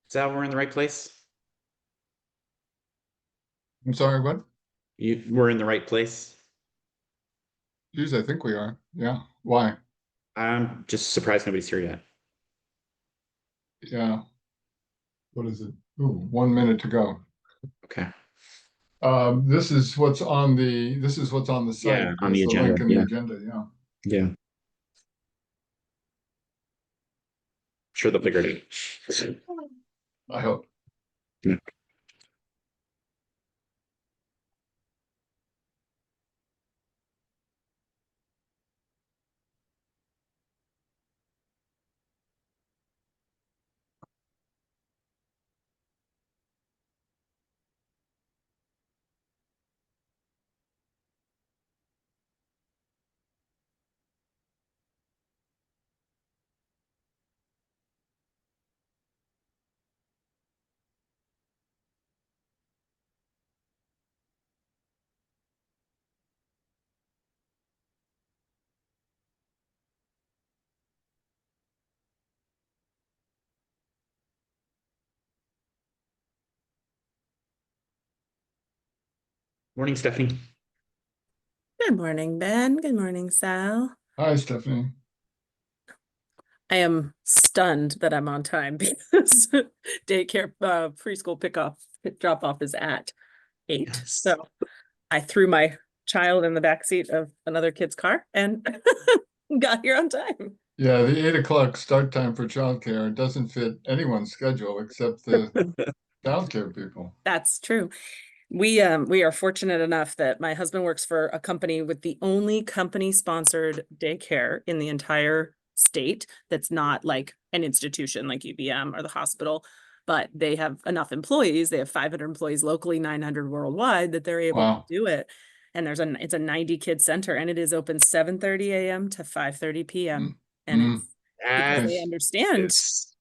Is that we're in the right place? I'm sorry, what? We're in the right place. Geez, I think we are. Yeah. Why? I'm just surprised nobody's here yet. Yeah. What is it? Ooh, 1 minute to go. Okay. This is what's on the Yeah, site. on the It's the agenda. link in the Yeah. agenda. Yeah. Yeah. Sure they'll figure it out. I hope. Yeah. Morning, Stephanie. Good morning, Ben. Good morning, Sal. Hi, Stephanie. I am stunned that I'm on time because daycare preschool drop off is at 8. Yes. So I threw my child in the back seat of another kid's car and got here on time. Yeah, the 8 o'clock start time for childcare doesn't fit anyone's schedule except the childcare people. That's true. We are fortunate enough that my husband works for a company with the only company sponsored daycare in the entire state that's not like an institution like UBM or the hospital, but they have enough employees. They have 500 employees locally, 900 worldwide, that they're able to Wow. do it. And it's a 90 kid center, and it is open 7:30 a.m. to 5:30 p.m. And Mm. it's because they Nice. understand.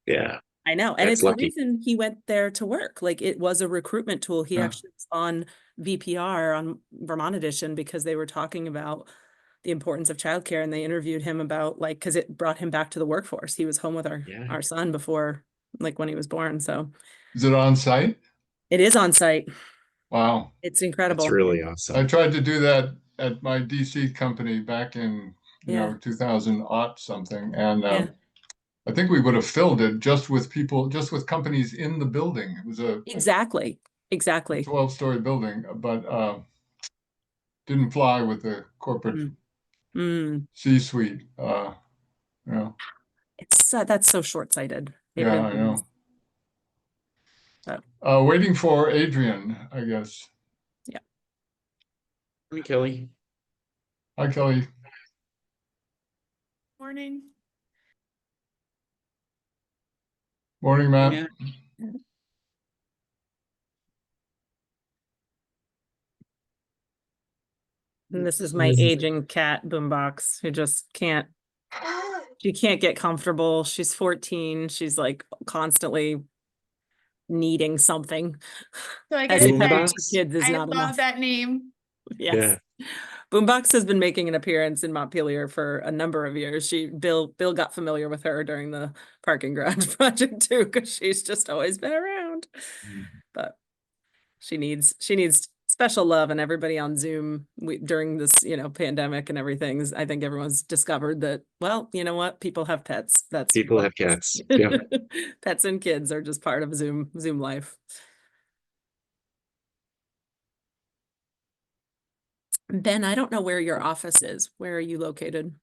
Yeah, I know. And that's it's the lucky. reason he went there to work. Like, it was a recruitment tool. He Yeah. actually was on VPR on Vermont Edition because they were talking about the importance of childcare, and they interviewed him about, like, because it brought him back to the workforce. He was home with Yeah. our son before, like, when he was born. So Is it on site? it is on site. Wow. It's That's incredible. really I awesome. tried to do that at my DC company back in, Yeah. 2000 aught something. And Yeah. I think we would have filled it just with companies in the building. It was a Exactly. Exactly. 12-story building, but didn't fly with the corporate Mm. Mm. C-suite. That's so short-sighted. It Yeah, really I is. know. But Waiting for Adrian, I guess. yeah. Morning, Kelly. Hi, Kelly. Morning. Morning, Matt. Yeah. And this is my aging cat, Boombox, who just she can't get comfortable. She's 14. She's like constantly needing something. So I As gotta if having say, 2 kids is I not love enough. that name. Yes. Boombox has been making an appearance in Montpelier for a number of years. Bill got familiar with her during the parking garage project too, because she's just always been around. But she needs special love, and everybody on Zoom during this, pandemic and everything. I think everyone's discovered that, well, you know what? People have pets. People have cats. Yeah. Pets and kids are just part of Zoom life. Ben, I don't know where your office is. Where are you located?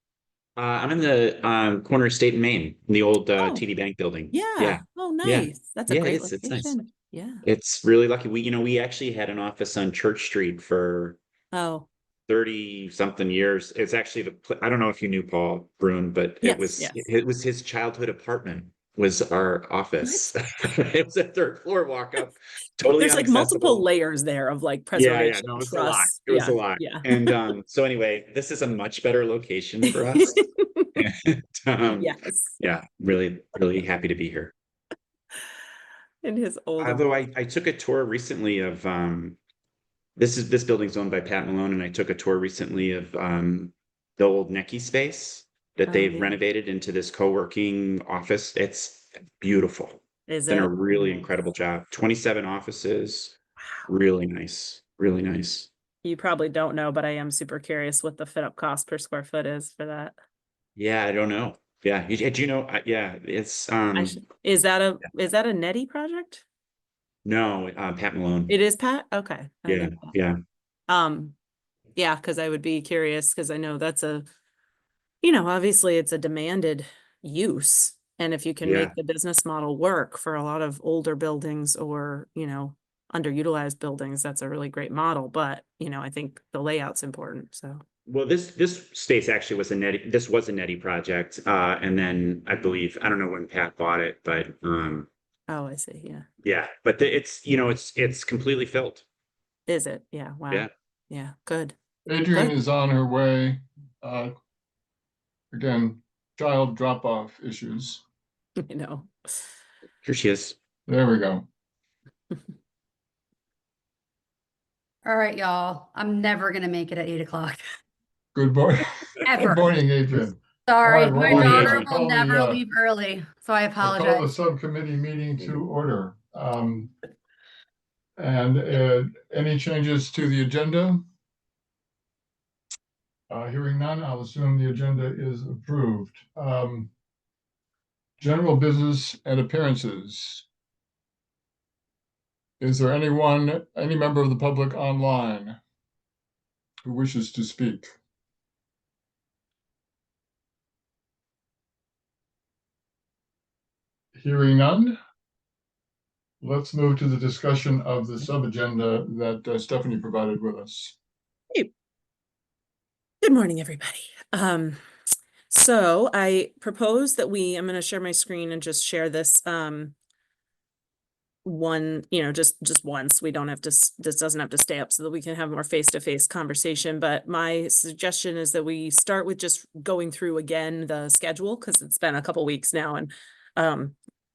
I'm in the corner of State and Main, in the old Oh. TD Bank building. Yeah. Oh, nice. That's a great It's nice. location. Yeah. It's really lucky. We actually had an office on Church Street for Oh, 30 something years. It's actually I don't know if you knew Paul Brune, but yes. it was his childhood apartment was our office. It was a third floor walk up, totally There's like multiple inaccessible. layers there of like Yeah, preservation, no, it was a lot. trust. It was a Yeah. lot. Yeah. And so anyway, this is a much better location for us. And Yes. yeah, really, really happy to be here. In his older. Although I took a tour recently of this building's owned by Pat Malone, and I took a tour recently of the old Necky space that Oh, they've yeah. renovated into this co-working office. It's beautiful. Is Done a it? really Nice. incredible job. 27 offices. Really nice. Really nice. You probably don't know, but I am super curious what the fit up cost per square foot is for that. Yeah, I don't know. Yeah, do you know? Yeah, it's Is that a Netty project? no, Pat Malone. It is Pat? Okay. I Yeah, didn't know yeah, that. Yeah, because I would be curious because I know that's obviously it's a demanded use. And if you can yeah. make the business model work for a lot of older buildings or, underutilized buildings, that's a really great model. But, I think the layout's important. So, Well, this space actually was a Netty. This was a Netty project, and then I believe I don't know when Pat bought it, but oh, I see. Yeah. yeah. But it's completely filled. Is it? Yeah. Wow. Yeah. Yeah. Good. Adrian Good. is on her way. Again, child drop-off issues. You know. Here she is. There we go. All right, y'all. I'm never gonna make it at 8 o'clock. Good morning. Ever. Good morning, Adrian. Sorry, All right, my well, daughter Adrian. will never leave early, so I I call the apologize. subcommittee meeting to order. And any changes to the agenda? Hearing none, I'll assume the agenda is approved. General business and appearances. Is there any member of the public online who wishes to speak? Hearing none, let's move to the discussion of the sub-agenda that Stephanie provided with us. Hey. Good morning, everybody. So I propose that I'm going to share my screen and just share this one, just once. We don't have to, this doesn't have to stay up so that we can have more face-to-face conversation. But my suggestion is that we start with just going through again the schedule because it's been a couple weeks now and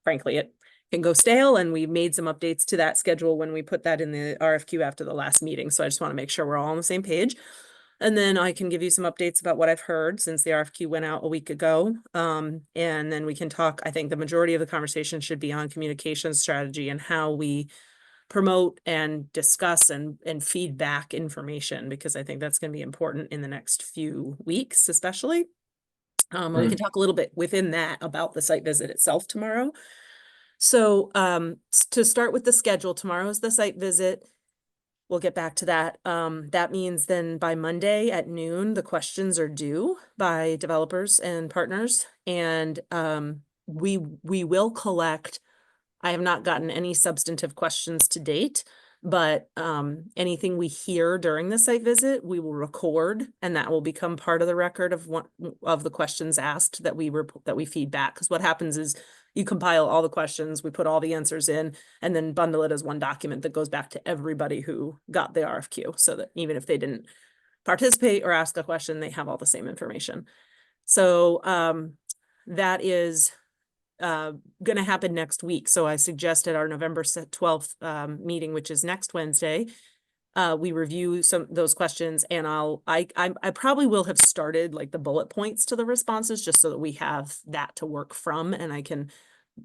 frankly it can go stale, and we made some updates to that schedule when we put that in the RFQ after the last meeting. So I just want to make sure we're all on the same page. And then I can give you some updates about what I've heard since the RFQ went out a week ago. And then we can talk. I think the majority of the conversation should be on communication strategy and how we promote and discuss and feedback information, because I think that's going to be important in the next few weeks, especially. And we can talk a little bit within that about the site visit itself tomorrow. So to start with the schedule, tomorrow is the site visit. We'll get back to that. That means then by Monday at noon, the questions are due by developers and partners. And we will collect. I have not gotten any substantive questions to date, but anything we hear during the site visit, we will record, and that will become part of the record of one of the questions asked that we feed back. Because what happens is you compile all the questions, we put all the answers in, and then bundle it as one document that goes back to everybody who got the RFQ, so that even if they didn't participate or ask a question, they have all the same information. So that is going to happen next week. So I suggested our November 12th meeting, which is next Wednesday. We review those questions, and I probably will have started like the bullet points to the responses just so that we have that to work from, and I can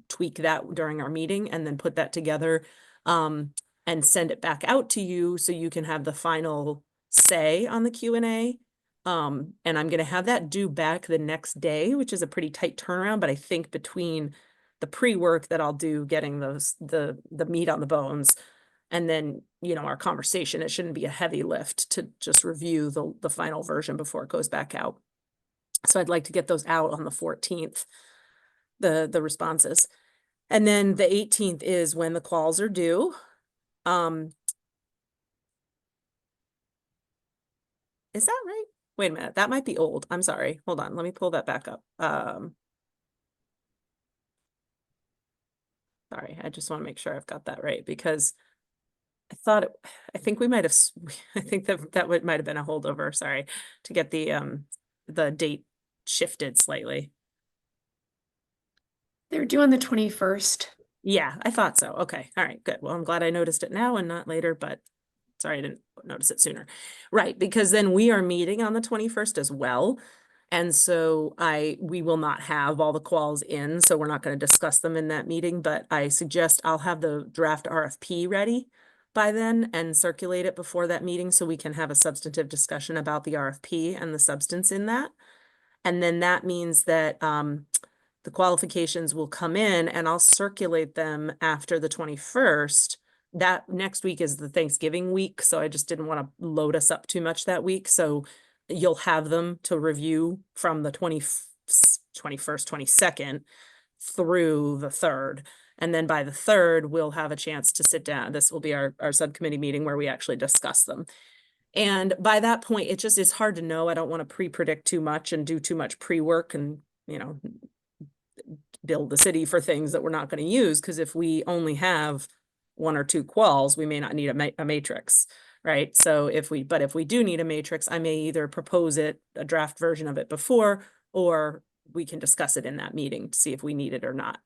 tweak that during our meeting and then put that together and send it back out to you so you can have the final say on the Q&A. And I'm going to have that due back the next day, which is a pretty tight turnaround. But I think between the pre-work that I'll do, getting the meat on the bones, and then, our conversation, it shouldn't be a heavy lift to just review the final version before it goes back out. So I'd like to get those out on the 14th, the responses. And then the 18th is when the quals are due. Is that right? Wait a minute, that might be old. I'm sorry. Hold on, let me pull that back up. Sorry, I just want to make sure I've got that right, because I think we might have, I think that might have been a holdover, sorry, to get the date shifted slightly. They're due on the 21st. Yeah, I thought so. Okay, all right, good. Well, I'm glad I noticed it now and not later, but sorry, I didn't notice it sooner. Right, because then we are meeting on the 21st as well. And so we will not have all the quals in, so we're not going to discuss them in that meeting, but I suggest I'll have the draft RFP ready by then and circulate it before that meeting so we can have a substantive discussion about the RFP and the substance in that. And then that means that the qualifications will come in and I'll circulate them after the 21st. That next week is the Thanksgiving week, so I just didn't want to load us up too much that week. So you'll have them to review from the 21st, 22nd through the 3rd. And then by the 3rd, we'll have a chance to sit down. This will be our subcommittee meeting where we actually discuss them. And by that point, it just is hard to know. I don't want to pre-predict too much and do too much pre-work and, you know, build the city for things that we're not going to use. Because if we only have 1 or 2 quals, we may not need a matrix, right? So if we do need a matrix, I may either propose a draft version of it before, or we can discuss it in that meeting to see if we need it or not.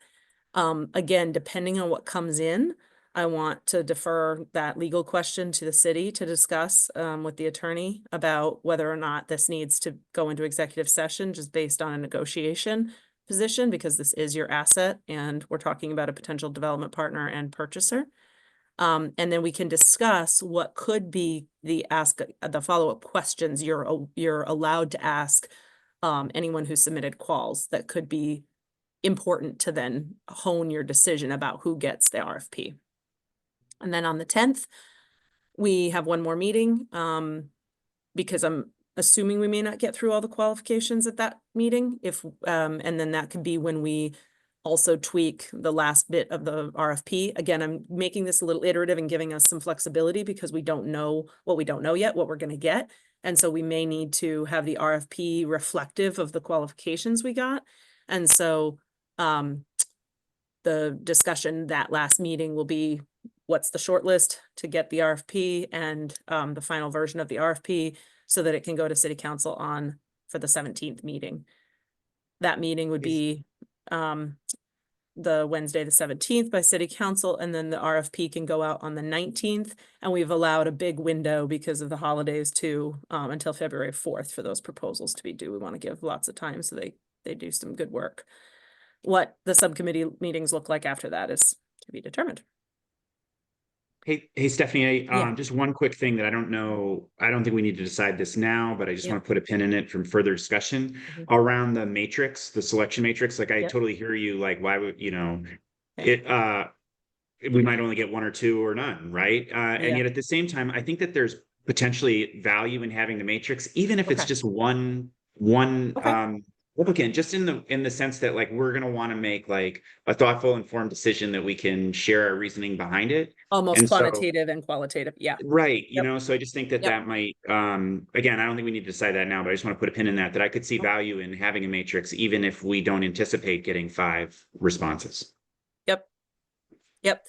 Again, depending on what comes in, I want to defer that legal question to the city to discuss with the attorney about whether or not this needs to go into executive session just based on a negotiation position, because this is your asset and we're talking about a potential development partner and purchaser. And then we can discuss what could be the follow-up questions you're allowed to ask anyone who submitted quals that could be important to then hone your decision about who gets the RFP. And then on the 10th, we have one more meeting because I'm assuming we may not get through all the qualifications at that meeting. And then that could be when we also tweak the last bit of the RFP. Again, I'm making this a little iterative and giving us some flexibility because we don't know what we don't know yet, what we're going to get. And so we may need to have the RFP reflective of the qualifications we got. And so the discussion that last meeting will be what's the short list to get the RFP and the final version of the RFP so that it can go to city council for the 17th meeting. That meeting would be the Wednesday, the 17th by city council, and then the RFP can go out on the 19th. And we've allowed a big window because of the holidays too, until February 4th for those proposals to be due. We want to give lots of time so they do some good work. What the subcommittee meetings look like after that is to be determined. Hey, Stephanie, Yeah. just one quick thing that I don't know. I don't think we need to decide this now, but I just Yep. want to put a pin in it from further discussion around the matrix, the selection matrix. Like I Yep. totally hear you. Like, why would, you know, Okay. we might only get 1 or 2 or none, right? And yet at the same time, I think that there's potentially value in having the matrix, even if it's Okay. just one Okay. applicant, just in the sense that like we're gonna want to make like a thoughtful, informed decision that we can share our reasoning behind it. Almost And so, quantitative and qualitative. Yeah. right, you Yep. know, so I just think that Yep. that might, again, I don't think we need to decide that now, but I just want to put a pin in that I could see value in having a matrix, even if we don't anticipate getting 5 responses. Yep. Yep.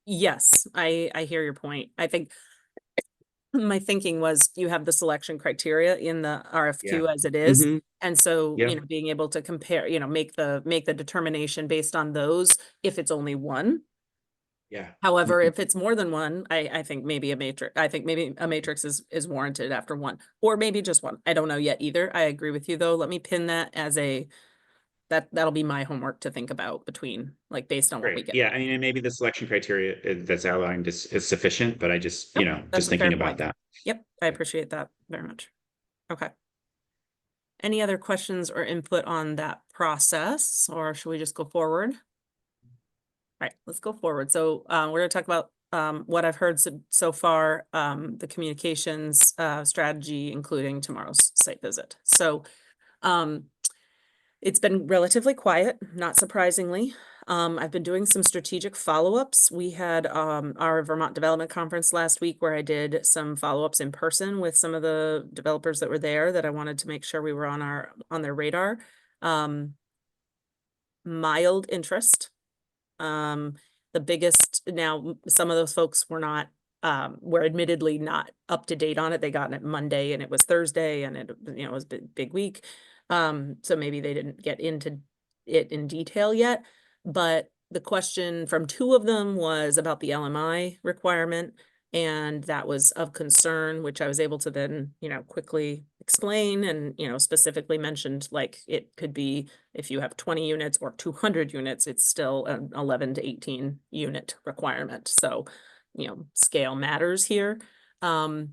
Yes, I hear your point. I think my thinking was you have the selection criteria in the RFQ as it is. Mhm. And so, Yeah. you know, being able to compare, you know, make the determination based on those if it's only one. Yeah. However, if it's more than one, I think maybe a matrix. I think maybe a matrix is warranted after one, or maybe just one. I don't know yet either. I agree with you though. Let me pin that as that'll be my homework to think about between like based on what we Great. get. Yeah, I mean, and maybe the selection criteria that's outlined is sufficient, but I just, you Yep, know, that's just a fair thinking about point. that. Yep, I appreciate that very much. Okay. Any other questions or input on that process, or should we just go forward? All right, let's go forward. So we're going to talk about what I've heard so far, the communications strategy, including tomorrow's site visit. So it's been relatively quiet, not surprisingly. I've been doing some strategic follow-ups. We had our Vermont Development Conference last week where I did some follow-ups in person with some of the developers that were there that I wanted to make sure we were on their radar. Mild interest. The biggest, now some of those folks were admittedly not up to date on it. They got it Monday and it was Thursday and it, you know, was a big week. So maybe they didn't get into it in detail yet, but the question from 2 of them was about the LMI requirement. And that was of concern, which I was able to then, you know, quickly explain and, specifically mentioned, like, it could be if you have 20 units or 200 units, it's still an 11 to 18 unit requirement. So, scale matters here. Stephanie,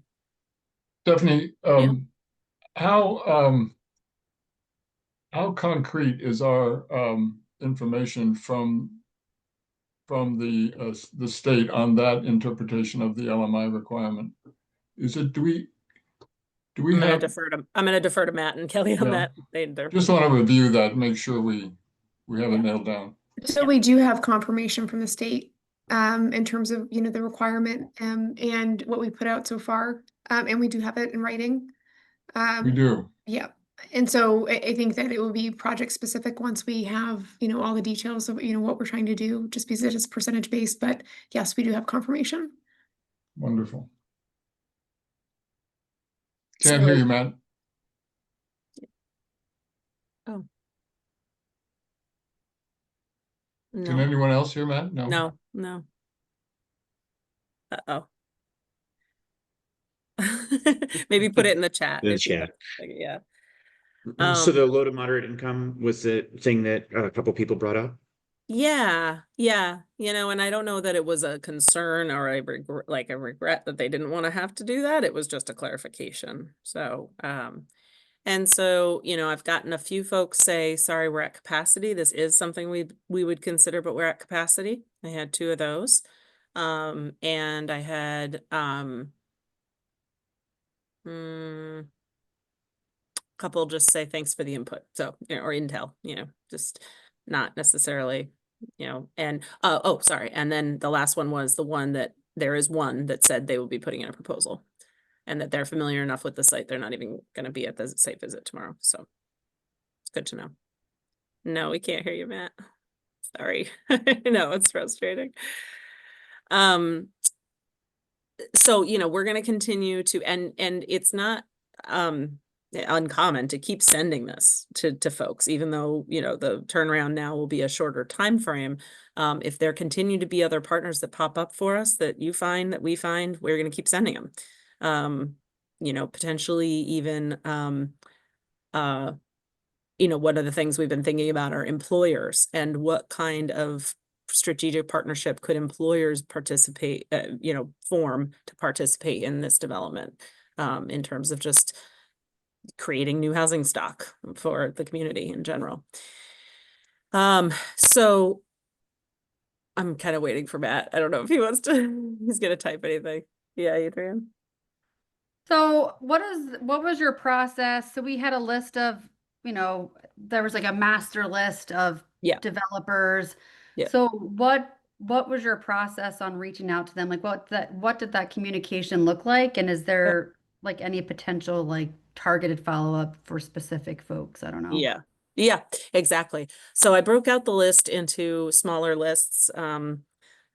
Yeah. how concrete is our information from the state on that interpretation of the LMI requirement? Do we I'm have? gonna defer to Matt and Kelly on Yeah. that. They're Just want to review that, make sure we have it nailed down. So we do have confirmation from the state in terms of, the requirement and what we put out so far. And we do have it in writing. We do. Yeah. And so I think that it will be project specific once we have, all the details of, what we're trying to do, just because it is percentage based. But yes, we do have confirmation. Wonderful. Can't hear So- you, Matt. Oh. Can No, anyone else hear Matt? No. no. Uh-oh. Maybe put it in the chat. In the if you chat. like, yeah. So the low to moderate income was the thing that a couple people brought up. Yeah, and I don't know that it was a concern or a regret that they didn't want to have to do that. It was just a clarification. So, and so, I've gotten a few folks say, sorry, we're at capacity. This is something we would consider, but we're at capacity. I had 2 of those. And I had couple just say thanks for the input. So, or intel, just not necessarily, and sorry. And then the last one was the one that there is one that said they will be putting in a proposal and that they're familiar enough with the site. They're not even going to be at the site visit tomorrow. So it's good to know. No, we can't hear you, Matt. Sorry. No, it's frustrating. So, we're going to continue to, and it's not, uncommon to keep sending this to folks, even though, the turnaround now will be a shorter time frame. If there continue to be other partners that pop up for us that you find, that we find, we're going to keep sending them. Potentially even, one of the things we've been thinking about are employers and what kind of strategic partnership could employers participate, form to participate in this development, in terms of just creating new housing stock for the community in general. So I'm kind of waiting for Matt. I don't know if he wants to, he's gonna type anything. Yeah, Adrian. So what was your process? So we had a list of, there was like a master list of developers. Yeah. So what was your process on reaching out to them? Like what did that communication look like? And is there like any potential like targeted follow-up for specific folks? I don't know. Yeah, exactly. So I broke out the list into smaller lists,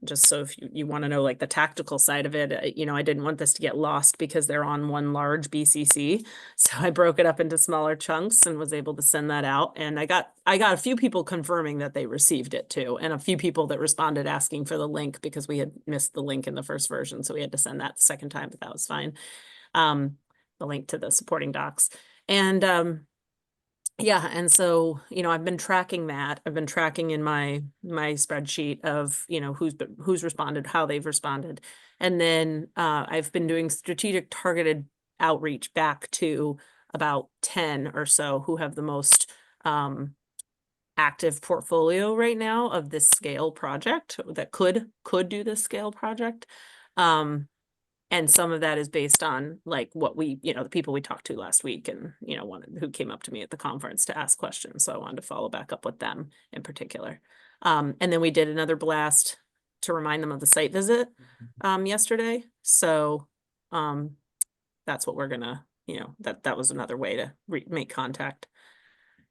just so if you want to know like the tactical side of it, I didn't want this to get lost because they're on one large BCC. So I broke it up into smaller chunks and was able to send that out. And I got a few people confirming that they received it too. And a few people that responded asking for the link because we had missed the link in the first version. So we had to send that the second time, but that was fine. The link to the supporting docs. And, and so, I've been tracking that. I've been tracking in my spreadsheet of, who's responded, how they've responded. And then I've been doing strategic targeted outreach back to about 10 or so who have the most active portfolio right now of this scale project that could do this scale project. And some of that is based on like what we, the people we talked to last week and, who came up to me at the conference to ask questions. So I wanted to follow back up with them in particular. And then we did another blast to remind them of the site visit yesterday. So that's what we're gonna, that was another way to make contact.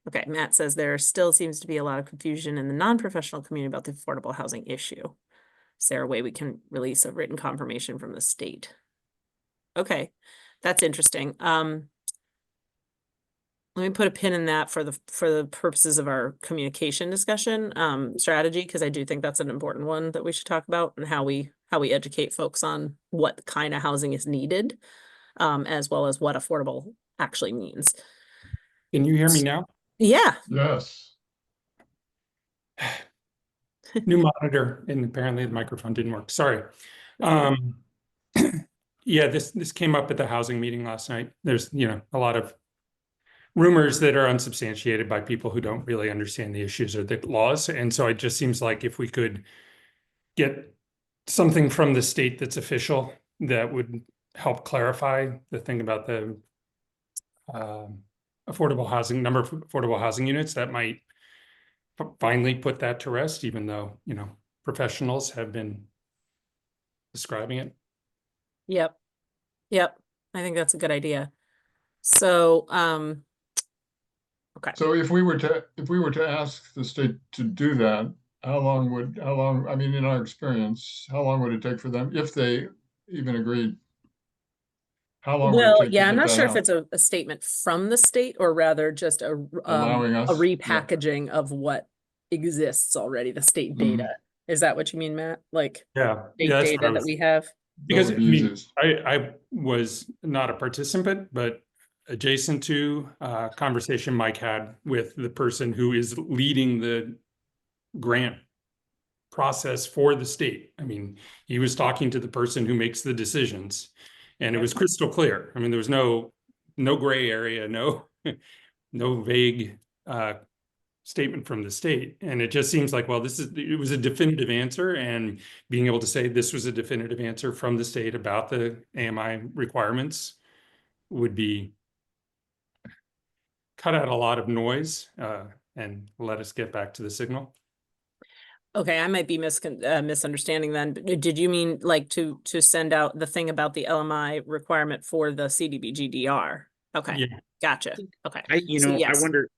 Okay, Matt says there still seems to be a lot of confusion in the non-professional community about the affordable housing issue. Is there a way we can release a written confirmation from the state? Okay, that's interesting. Let me put a pin in that for the purposes of our communication discussion strategy, because I do think that's an important one that we should talk about and how we educate folks on what kind of housing is needed, as well as what affordable actually means. Can you hear me now? Yeah. Yes. New monitor, and apparently the microphone didn't work. Sorry. Um, yeah, this came up at the housing meeting last night. There's, a lot of rumors that are unsubstantiated by people who don't really understand the issues or the laws. And so it just seems like if we could get something from the state that's official that would help clarify the thing about the affordable housing, number of affordable housing units, that might finally put that to rest, even though, professionals have been describing it. Yep. Yep. I think that's a good idea. So, okay. So if we were to ask the state to do that, how long, I mean, in our experience, how long would it take for them, if they even agreed? How long would it Well, take to yeah, I'm get not that sure if out? it's a statement from the state or rather just Allowing a us? Yeah. repackaging of what exists already, the state data. Is that what you mean, Matt? Like Yeah. state Yeah, that's what I data that was, we have? because That I would be mean, easiest. I was not a participant, but adjacent to a conversation Mike had with the person who is leading the grant process for the state. I mean, he was talking to the person who makes the decisions, and it was crystal clear. I mean, there was no gray area, no vague statement from the state. And it just seems like, well, it was a definitive answer, and being able to say this was a definitive answer from the state about the AMI requirements would be cut out a lot of noise and let us get back to the signal. Okay, I might be misunderstanding then. But did you mean like to send out the thing about the LMI requirement for the CDBGDR? Okay, Yeah. gotcha. Okay. I So yes. wonder,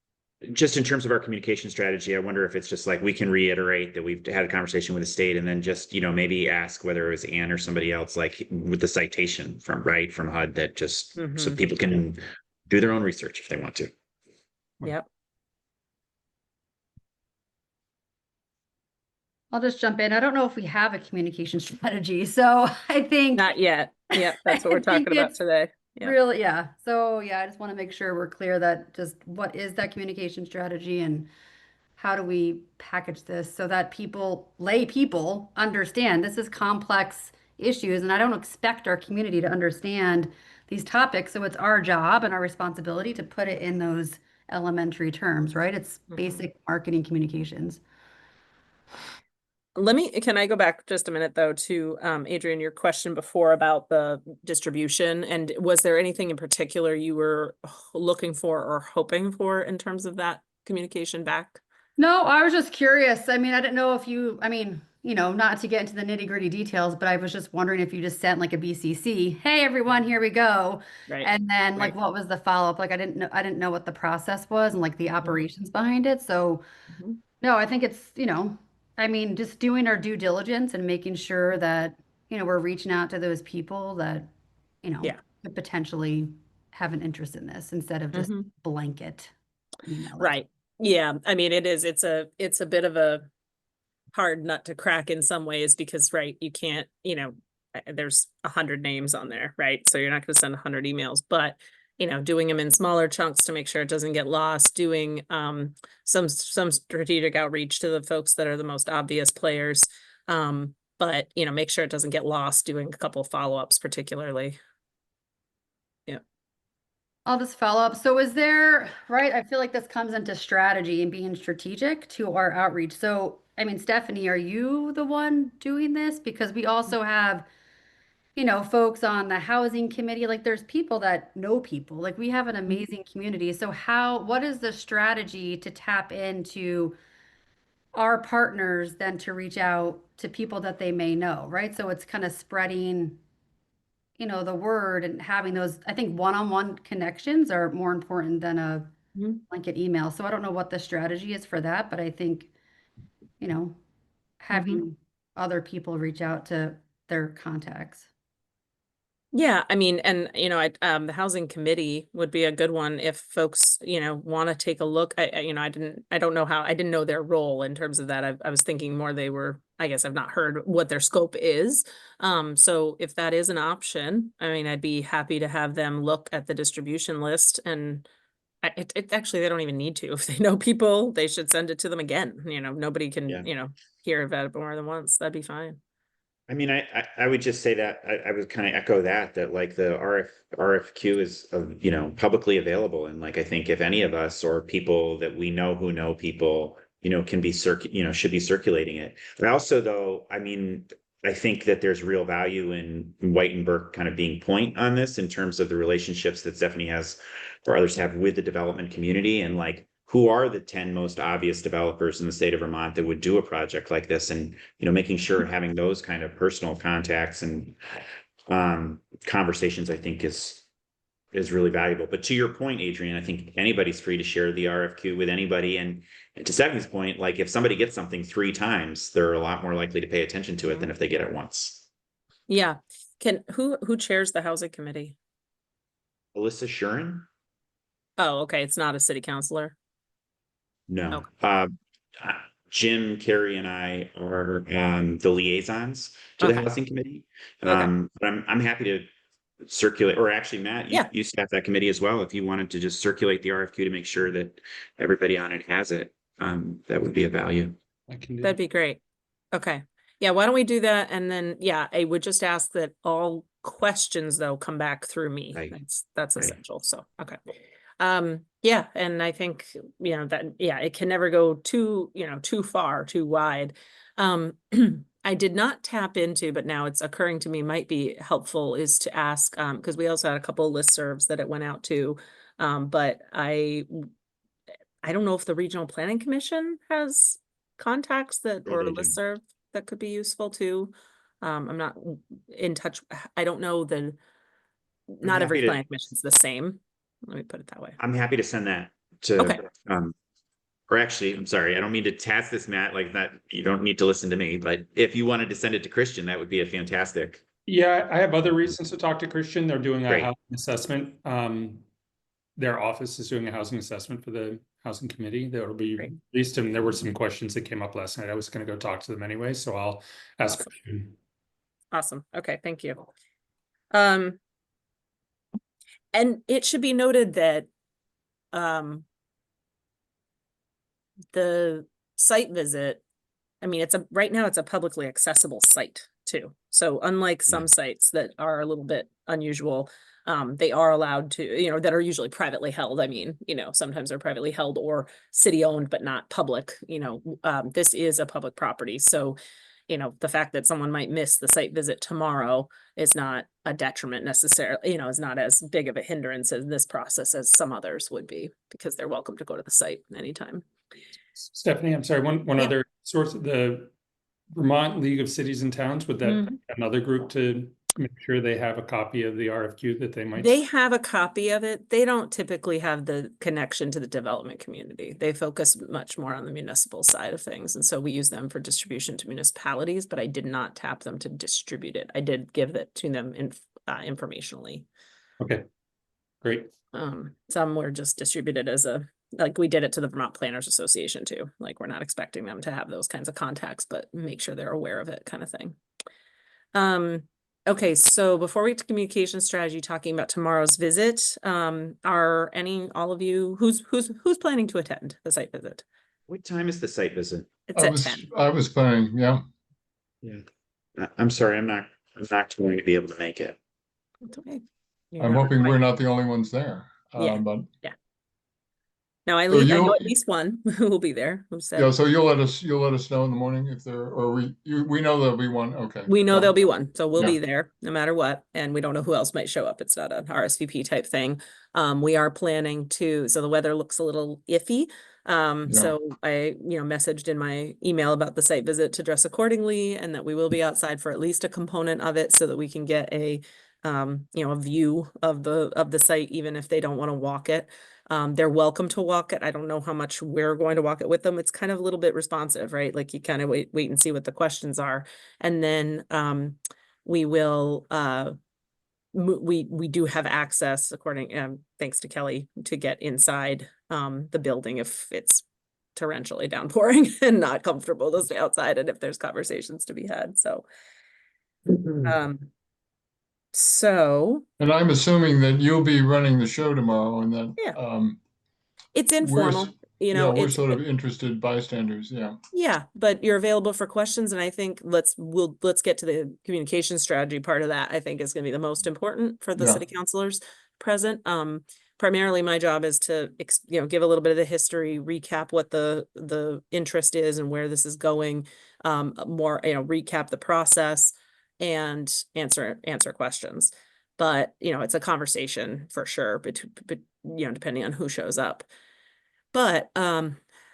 just in terms of our communication strategy, I wonder if it's just like we can reiterate that we've had a conversation with the state and then just, maybe ask whether it was Ann or somebody else, like with the citation from HUD, that just so Mhm. people can do their own research if they want to. Yep. I'll just jump in. I don't know if we have a communication strategy, so I think Not yet. Yep, that's what we're I think talking about it's today. Yeah. really, yeah. So yeah, I just want to make sure we're clear that just what is that communication strategy and how do we package this so that lay people understand this is complex issues, and I don't expect our community to understand these topics. So it's our job and our responsibility to put it in those elementary terms, right? It's basic marketing communications. Can I go back just a minute though to Adrian, your question before about the distribution, and was there anything in particular you were looking for or hoping for in terms of that communication back? No, I was just curious. I mean, I didn't know if not to get into the nitty-gritty details, but I was just wondering if you just sent like a BCC, hey everyone, here we go. Right. And then like Right. what was the follow-up? Like I didn't know what the process was and like the operations behind it. So Mhm. no, I think it's, just doing our due diligence and making sure that, we're reaching out to those people that, Yeah. could potentially have an interest in this instead of just Mhm. blanket email. Right. Yeah. I mean, it's a bit of a hard nut to crack in some ways because, right, you can't, there's 100 names on there, right? So you're not going to send 100 emails, but doing them in smaller chunks to make sure it doesn't get lost, doing some strategic outreach to the folks that are the most obvious players. But make sure it doesn't get lost, doing a couple follow-ups particularly. Yeah. I'll just follow up. So is there, right? I feel like this comes into strategy and being strategic to our outreach. So, I mean, Stephanie, are you the one doing this? Because we also have, folks on the housing committee. Like there's people that know people. Like we have an amazing community. So what is the strategy to tap into our partners then to reach out to people that they may know, right? So it's kind of spreading the word and having those, I think one-on-one connections are more important than a Mhm. blanket email. So I don't know what the strategy is for that, but I think, having other people reach out to their contacts. Yeah, I mean, and the housing committee would be a good one if folks, want to take a look. I don't know I didn't know their role in terms of that. I was thinking more they were, I guess I've not heard what their scope is. So if that is an option, I mean, I'd be happy to have them look at the distribution list and actually, they don't even need to. If they know people, they should send it to them again. Nobody can, Yeah. hear about it more than once. That'd be fine. I mean, I would just say that I would kind of echo that like the RFQ is, publicly available. And like, I think if any of us or people that we know who know people, can be should be circulating it. But also though, I mean, I think that there's real value in White and Burke kind of being point on this in terms of the relationships that Stephanie has or others have with the development community, and like, who are the 10 most obvious developers in the state of Vermont that would do a project like this, and making sure having those kind of personal contacts and conversations, I think is really valuable. But to your point, Adrian, I think anybody's free to share the RFQ with anybody. And to Stephanie's point, like if somebody gets something 3 times, they're a lot more likely to pay attention to it than if they get it once. Yeah. Who chairs the housing committee? Alyssa Shurin? Oh, okay. It's not a city councilor. No. Okay. Jim, Carrie, and I are the liaisons to the Okay. housing committee. Okay. But I'm happy to circulate, or actually, Matt, Yeah. you staff that committee as well. If you wanted to just circulate the RFQ to make sure that everybody on it has it, that would be a value. I can do That'd that. be great. Okay. Yeah, why don't we do that? And then, yeah, I would just ask that all questions though come back through me. Right. That's Right. essential. So, okay. Yeah, and I think, it can never go too far, too wide. I did not tap into, but now it's occurring to me might be helpful is to ask, because we also had a couple of listservs that it went out to. But I don't know if the Regional Planning Commission has contacts that Sure or they a do. listserv that could be useful too. I'm not in touch. I don't know not every happy to- planning commission is the same. Let me put it that way. I'm happy to send that to, Okay. Or actually, I'm sorry, I don't mean to task this, Matt, like that. You don't need to listen to me, but if you wanted to send it to Christian, that would be a fantastic. Yeah, I have other reasons to talk to Christian. They're doing a Great. housing assessment. Their office is doing a housing assessment for the housing committee. That'll be Great. released, and there were some questions that came up last night. I was going to go talk to them anyway, so I'll ask Awesome. Christian. Awesome. Okay, thank you. And it should be noted that the site visit, I mean, right now it's a publicly accessible site too. So unlike some sites that are a little bit unusual, they are allowed to, that are usually privately held. I mean, sometimes they're privately held or city owned, but not public, this is a public property. So, the fact that someone might miss the site visit tomorrow is not a detriment necessarily, is not as big of a hindrance in this process as some others would be, because they're welcome to go to the site anytime. Stephanie, I'm sorry, one Yeah. other source, the Vermont League of Cities and Towns, would that Mhm. another group to make sure they have a copy of the RFQ that they might? They have a copy of it. They don't typically have the connection to the development community. They focus much more on the municipal side of things. And so we use them for distribution to municipalities, but I did not tap them to distribute it. I did give it to them informationally. Okay, great. Some were just distributed as like we did it to the Vermont Planners Association too. Like we're not expecting them to have those kinds of contacts, but make sure they're aware of it, kind of thing. Okay, so before we get to communication strategy, talking about tomorrow's visit, are all of you who's planning to attend the site visit? What time is the site visit? It's I at was 10. I was planning, yeah. Yeah. I'm sorry, I'm not going to be able to make it. It's okay. I'm hoping we're not the only ones there. Yeah. But No, I So know you'll- at least one who will be there. Who said yeah, so you'll let us know in the morning if there, or we know there'll be one. Okay. we know So- there'll be one, so we'll Yeah. be there no matter what, and we don't know who else might show up. It's not an RSVP type thing. We are planning so the weather looks a little iffy. So I, messaged in my email about the site visit to dress accordingly, and that we will be outside for at least a component of it so that we can get a view of the site, even if they don't want to walk it. They're welcome to walk it. I don't know how much we're going to walk it with them. It's kind of a little bit responsive, right? Like you kind of wait and see what the questions are. And then we will we do have access, according, thanks to Kelly, to get inside the building if it's torrentially downpouring and not comfortable to stay outside, and if there's conversations to be had. So, so And I'm assuming that you'll be running the show tomorrow and that, Yeah. it's we're, informal, you know, we're it's sort of interested bystanders, yeah. yeah, but you're available for questions, and I think let's get to the communication strategy part of that. I think is going to be the most important for the Yeah. city councilors present. Primarily my job is to give a little bit of the history, recap what the interest is and where this is going, more, recap the process and answer questions. But it's a conversation for sure, depending on who shows up. But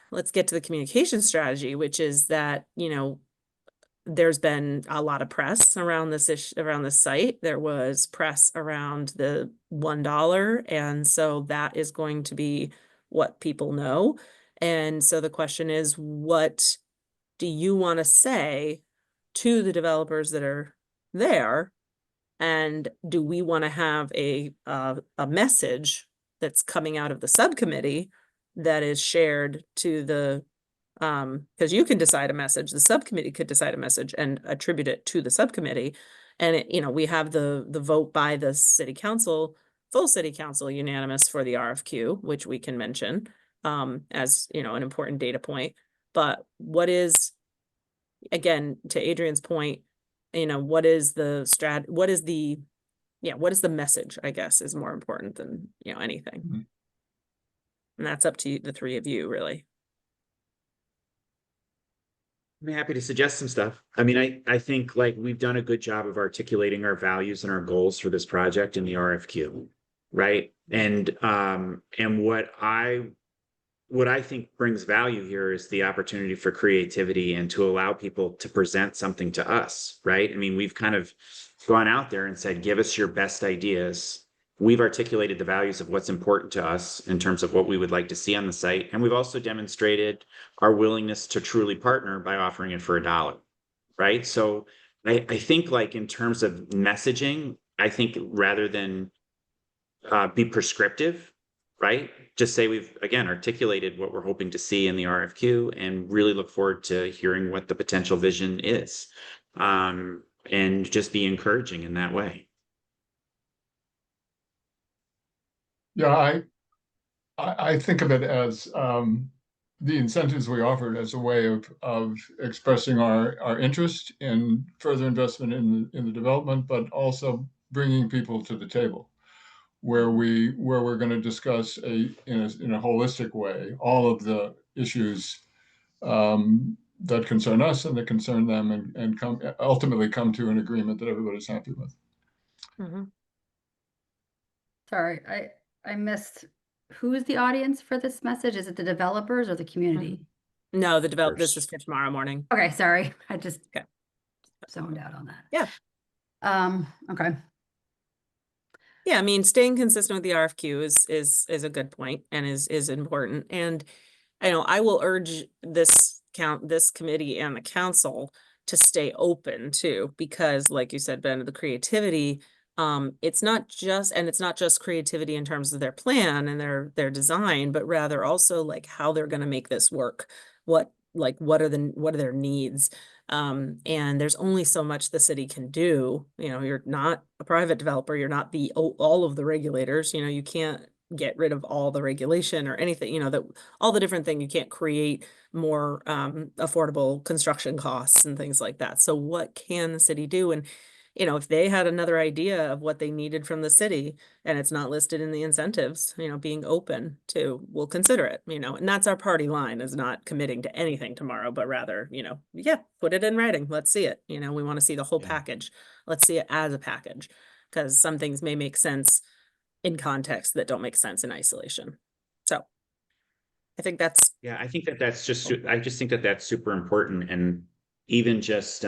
let's get to the communication strategy, which is that, there's been a lot of press around this around the site. There was press around the $1, and so that is going to be what people know. And so the question is, what do you want to say to the developers that are there? And do we want to have a message that's coming out of the subcommittee that is shared to the because you can decide a message, the subcommittee could decide a message and attribute it to the subcommittee. And we have the vote by the city council, full city council unanimous for the RFQ, which we can mention as an important data point. But what is, again, to Adrian's point, what is the what is the message, I guess, is more important than anything. Mhm. And that's up to the three of you, really. I'm happy to suggest some stuff. I mean, I think like we've done a good job of articulating our values and our goals for this project in the RFQ, right? And what I think brings value here is the opportunity for creativity and to allow people to present something to us, right? I mean, we've kind of gone out there and said, give us your best ideas. We've articulated the values of what's important to us in terms of what we would like to see on the site. And we've also demonstrated our willingness to truly partner by offering it for $1, right? So I think like in terms of messaging, I think rather than be prescriptive, right? Just say we've, again, articulated what we're hoping to see in the RFQ and really look forward to hearing what the potential vision is. And just be encouraging in that way. Yeah, I think of it as the incentives we offered as a way of expressing our interest in further investment in the development, but also bringing people to the table where we're going to discuss in a holistic way all of the issues that concern us and that concern them, and ultimately come to an agreement that everybody's happy with. Mm-hmm. Sorry, I missed, who's the audience for this message? Is it the developers or the community? No, this is for tomorrow morning. Okay, sorry, I just Okay. zoned out on that. Yeah. Okay. Yeah, I mean, staying consistent with the RFQ is a good point and is important. And I will urge this committee and the council to stay open too, because like you said, Ben, the creativity, it's not just creativity in terms of their plan and their design, but rather also like how they're going to make this work. What are their needs? And there's only so much the city can do. You're not a private developer. You're not all of the regulators. You can't get rid of all the regulation or anything, that all the different things. You can't create more affordable construction costs and things like that. So what can the city do? And if they had another idea of what they needed from the city and it's not listed in the incentives, being open to, we'll consider it, and that's our party line, is not committing to anything tomorrow, but rather, put it in writing. Let's see it. We want to see the whole package. Let's see it as a package, because some things may make sense in context that don't make sense in isolation. So I think that's, Yeah, I think that's just, I just think that's super important. And even just,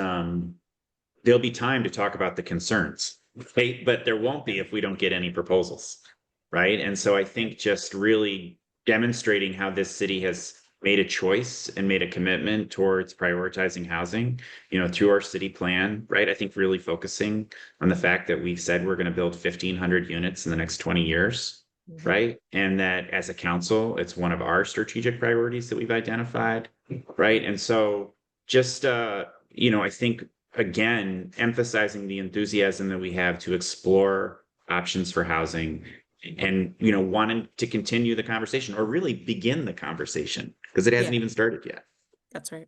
there'll be time to talk about the concerns, right? But there won't be if we don't get any proposals, right? And so I think just really demonstrating how this city has made a choice and made a commitment towards prioritizing housing, through our city plan, right? I think really focusing on the fact that we've said we're going to build 1,500 units in the next 20 years, right? And that as a council, it's one of our strategic priorities that we've identified, right? And so just, I think, again, emphasizing the enthusiasm that we have to explore options for housing and, wanting to continue the conversation or really begin the conversation because it hasn't Yeah. even started yet. That's right.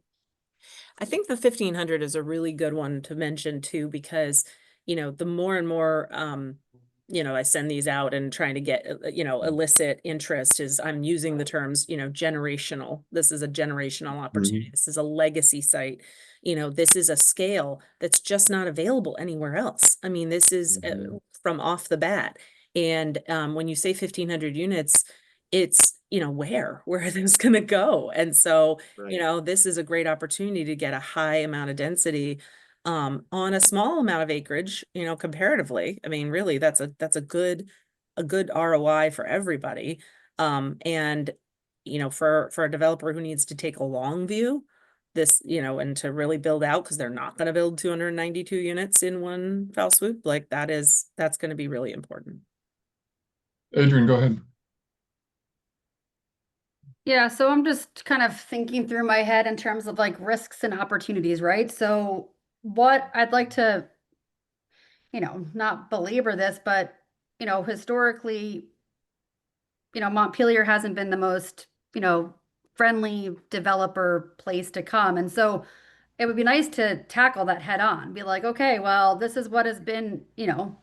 I think the 1,500 is a really good one to mention too, because, the more and more, I send these out and trying to get, elicit interest is I'm using the terms, generational. This is a generational opportunity. This is a legacy site. This is a scale that's just not available anywhere else. I mean, this is from off the bat. And when you say 1,500 units, it's, where are those going to go? And so, Right. this is a great opportunity to get a high amount of density on a small amount of acreage, comparatively. I mean, really, that's a good ROI for everybody. And for a developer who needs to take a long view, this, and to really build out, because they're not going to build 292 units in one fell swoop, like that's going to be really important. Adrian, go ahead. Yeah, so I'm just kind of thinking through my head in terms of like risks and opportunities, right? So what I'd like to, not belabor this, but, historically, Montpelier hasn't been the most, friendly developer place to come. And so it would be nice to tackle that head on, be like, okay, well, this is what has been,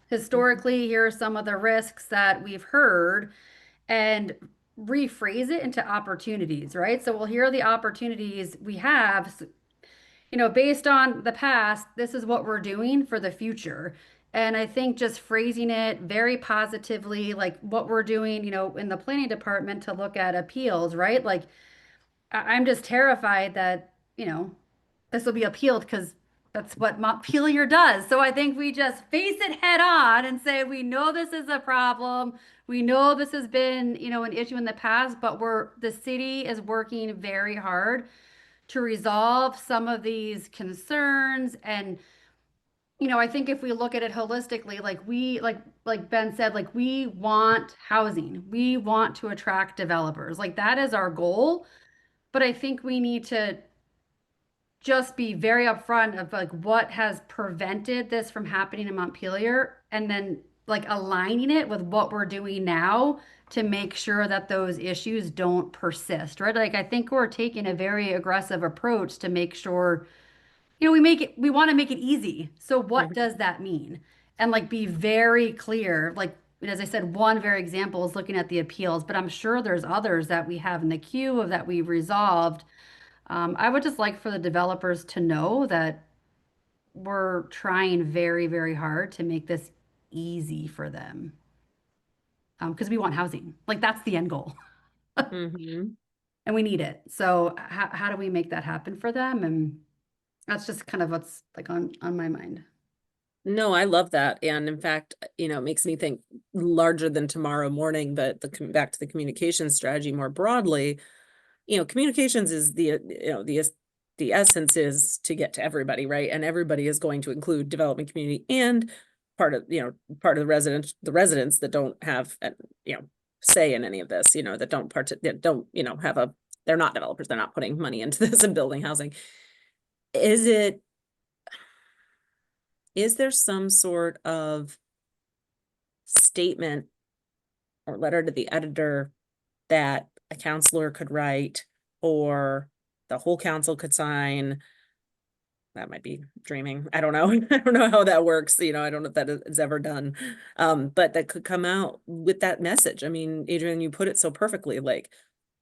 historically, here are some of the risks that we've heard, and rephrase it into opportunities, right? So, well, here are the opportunities we have, based on the past, this is what we're doing for the future. And I think just phrasing it very positively, like what we're doing, in the planning department to look at appeals, right? Like, I'm just terrified that, this will be appealed because that's what Montpelier does. So I think we just face it head on and say, we know this is a problem. We know this has been, an issue in the past, but the city is working very hard to resolve some of these concerns. And, I think if we look at it holistically, like Ben said, like we want housing, we want to attract developers. Like that is our goal. But I think we need to just be very upfront of like what has prevented this from happening in Montpelier, and then like aligning it with what we're doing now to make sure that those issues don't persist, right? Like I think we're taking a very aggressive approach to make sure, we want to make it easy. So what does that mean? And like be very clear. Like as I said, one very example is looking at the appeals, but I'm sure there's others that we have in the queue of that we've resolved. I would just like for the developers to know that we're trying very, very hard to make this easy for them. Because we want housing. Like that's the end goal. Mhm. And we need it. So how do we make that happen for them? And that's just kind of what's like on my mind. No, I love that. And in fact, it makes me think larger than tomorrow morning, but back to the communication strategy more broadly, communications is the essence is to get to everybody, right? And everybody is going to include development community and part of the residents that don't have, say in any of this, that don't they're not developers. They're not putting money into this and building housing. Is there some sort of statement or letter to the editor that a counselor could write or the whole council could sign? That might be dreaming. I don't know. I don't know how that works. I don't know if that is ever done. But that could come out with that message. I mean, Adrian, you put it so perfectly, like,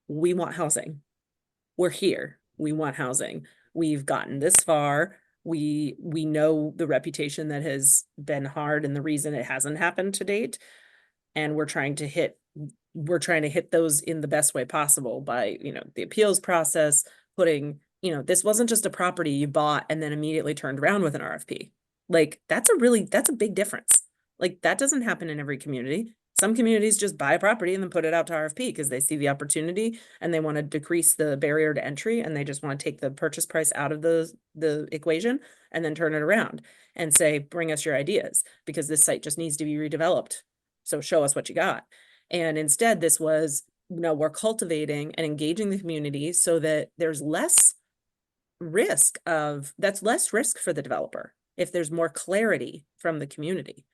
we want housing. We're here. We want housing. We've gotten this far. We know the reputation that has been hard and the reason it hasn't happened to date. And we're trying to hit those in the best way possible by, the appeals process, putting, this wasn't just a property you bought and then immediately turned around with an RFP. Like that's a big difference. Like that doesn't happen in every community. Some communities just buy a property and then put it out to RFP because they see the opportunity and they want to decrease the barrier to entry, and they just want to take the purchase price out of the equation and then turn it around and say, bring us your ideas, because this site just needs to be redeveloped. So show us what you got. And instead, this was, no, we're cultivating and engaging the community so that there's less risk that's less risk for the developer if there's more clarity from the community.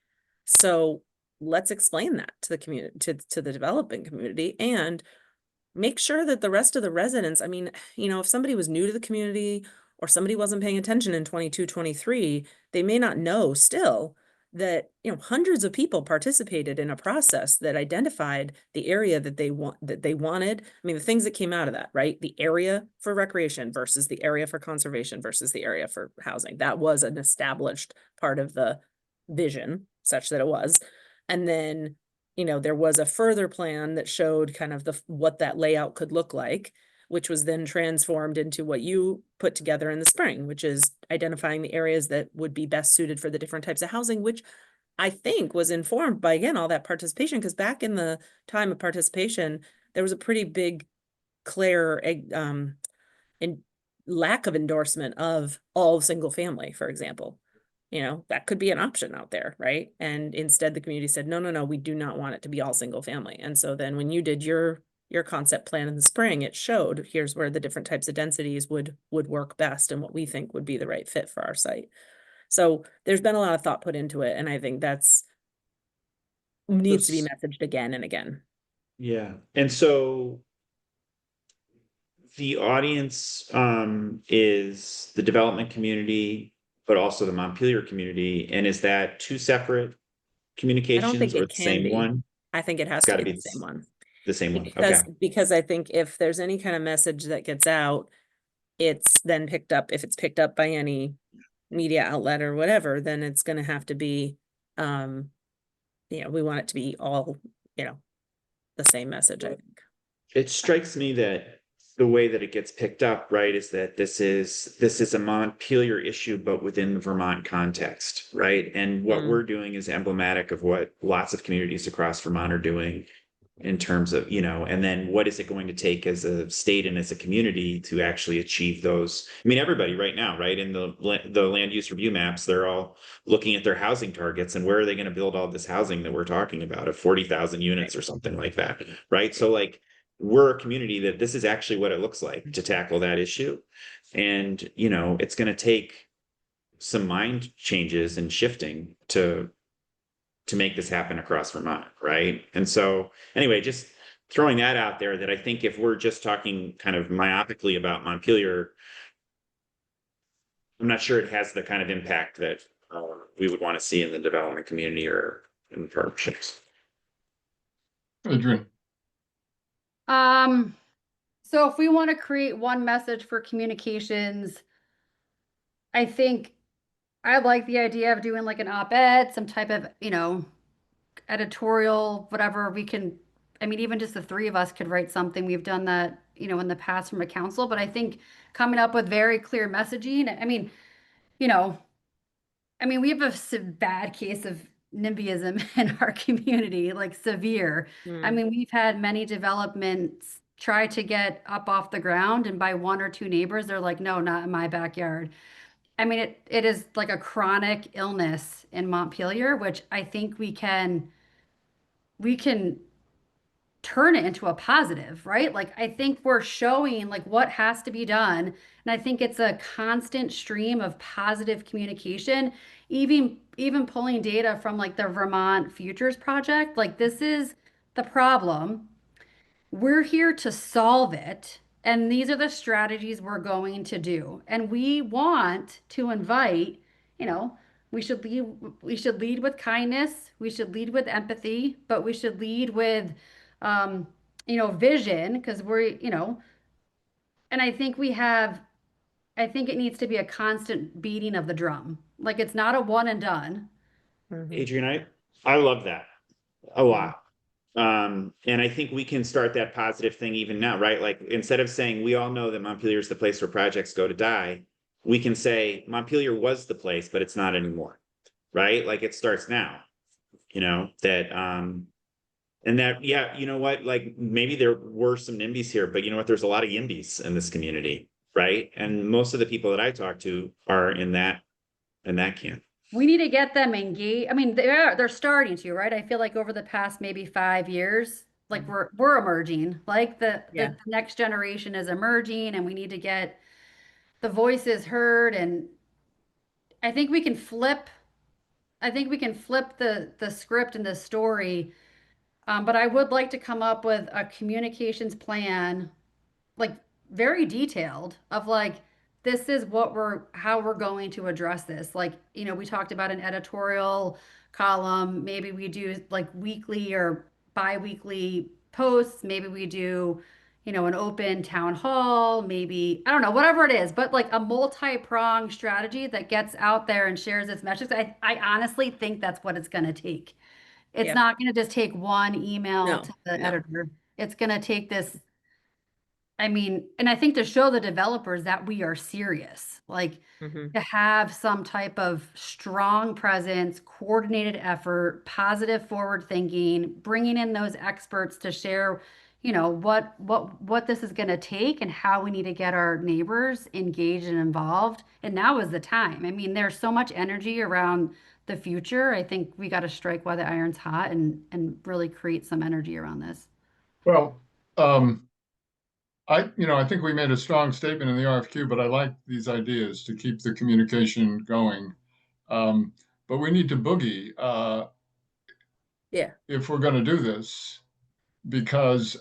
So let's explain that to the community, to the developing community, and make sure that the rest of the residents, I mean, if somebody was new to the community or somebody wasn't paying attention in 22, 23, they may not know still that, hundreds of people participated in a process that identified the area that they wanted. I mean, the things that came out of that, right? The area for recreation versus the area for conservation versus the area for housing. That was an established part of the vision, such that it was. And then, there was a further plan that showed kind of what that layout could look like, which was then transformed into what you put together in the spring, which is identifying the areas that would be best suited for the different types of housing, which I think was informed by, again, all that participation, because back in the time of participation, there was a pretty big, clear and lack of endorsement of all single family, for example. That could be an option out there, right? And instead the community said, no, we do not want it to be all single family. And so then when you did your concept plan in the spring, it showed here's where the different types of densities would work best and what we think would be the right fit for our site. So there's been a lot of thought put into it, and I think that's needs to be messaged again and again. Yeah. And so the audience is the development community, but also the Montpelier community. And is that two separate communications or it the can same be. one? I think it has It's to gotta be be the same one. The same one. Okay. Because I think if there's any kind of message that gets out, it's then picked up. If it's picked up by any media outlet or whatever, then it's going to have to be, we want it to be all, the same message, I think. It strikes me that the way that it gets picked up, right, is that this is a Montpelier issue, but within the Vermont context, right? And what we're doing is emblematic of what lots of communities across Vermont are doing in terms of, and then what is it going to take as a state and as a community to actually achieve those? I mean, everybody right now, right, in the land use review maps, they're all looking at their housing targets and where are they going to build all this housing that we're talking about of 40,000 units or something like that, right? So like, we're a community that this is actually what it looks like to tackle that issue. And, it's going to take some mind changes and shifting to make this happen across Vermont, right? And so anyway, just throwing that out there, that I think if we're just talking kind of myopically about Montpelier, I'm not sure it has the kind of impact that we would want to see in the development community or in partnerships. Adrian. So if we want to create one message for communications, I think I like the idea of doing like an op-ed, some type of, editorial, whatever we can. I mean, even just the three of us could write something. We've done that, in the past from a council, but I think coming up with very clear messaging, we have a bad case of NIMBYism in our community, like severe. I mean, we've had many developments try to get up off the ground, and by one or two neighbors, they're like, no, not in my backyard. I mean, it is like a chronic illness in Montpelier, which I think we can turn it into a positive, right? Like, I think we're showing like what has to be done. And I think it's a constant stream of positive communication, even pulling data from like the Vermont Futures Project. Like, this is the problem. We're here to solve it. And these are the strategies we're going to do. And we want to invite, we should lead with kindness. We should lead with empathy, but we should lead with, vision, because and I think it needs to be a constant beating of the drum. Like, it's not a one and done. Adrian, I love that a lot. And I think we can start that positive thing even now, right? Like, instead of saying we all know that Montpelier is the place where projects go to die, we can say Montpelier was the place, but it's not anymore, right? Like, it starts now, that And that, yeah, you know what, like maybe there were some NIMBYs here, but you know what, there's a lot of YIMBYs in this community, right? And most of the people that I talk to are in that camp. We need to get them engaged. I mean, they're starting to, right? I feel like over the past maybe 5 years, like we're emerging, like Yeah. the next generation is emerging, and we need to get the voices heard. And I think we can flip. I think we can flip the script and the story. But I would like to come up with a communications plan, like very detailed, of like, this is how we're going to address this. Like, we talked about an editorial column. Maybe we do like weekly or bi-weekly posts. Maybe we do, an open town hall, maybe, I don't know, whatever it is, but like a multi-pronged strategy that gets out there and shares its message. I honestly think that's what it's going to take. It's Yeah. not going to just take one email No, to the no. editor. It's going to take this. I mean, and I think to show the developers that we are serious, like Mhm. to have some type of strong presence, coordinated effort, positive forward thinking, bringing in those experts to share, what this is going to take and how we need to get our neighbors engaged and involved. And now is the time. I mean, there's so much energy around the future. I think we got to strike while the iron's hot and really create some energy around this. Well, I think we made a strong statement in the RFQ, but I like these ideas to keep the communication going. But we need to boogie Yeah. if we're going to do this, because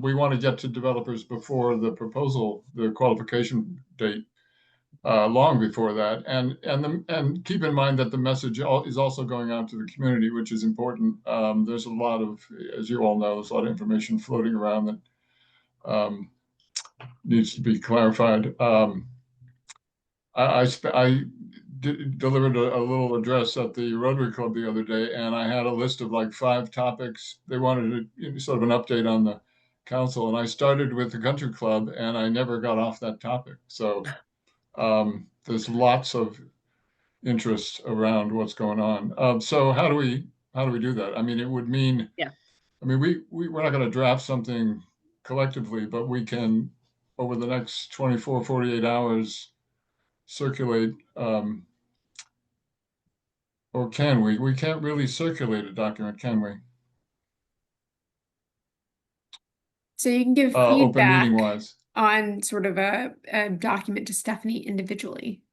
we want to get to developers before the qualification date, long before that, and keep in mind that the message is also going out to the community, which is important. There's a lot of, as you all know, there's a lot of information floating around that needs to be clarified. I delivered a little address at the Rotary Club the other day, and I had a list of like 5 topics. They wanted sort of an update on the council, and I started with the country club, and I never got off that topic. So there's lots of interest around what's going on. So how do we do that? I mean, it would mean, Yeah. I mean, we're not going to draft something collectively, but we can, over the next 24, 48 hours, circulate, or can we? We can't really circulate a document, can we? So you can give Open feedback meeting wise. on sort of a document to Stephanie individually.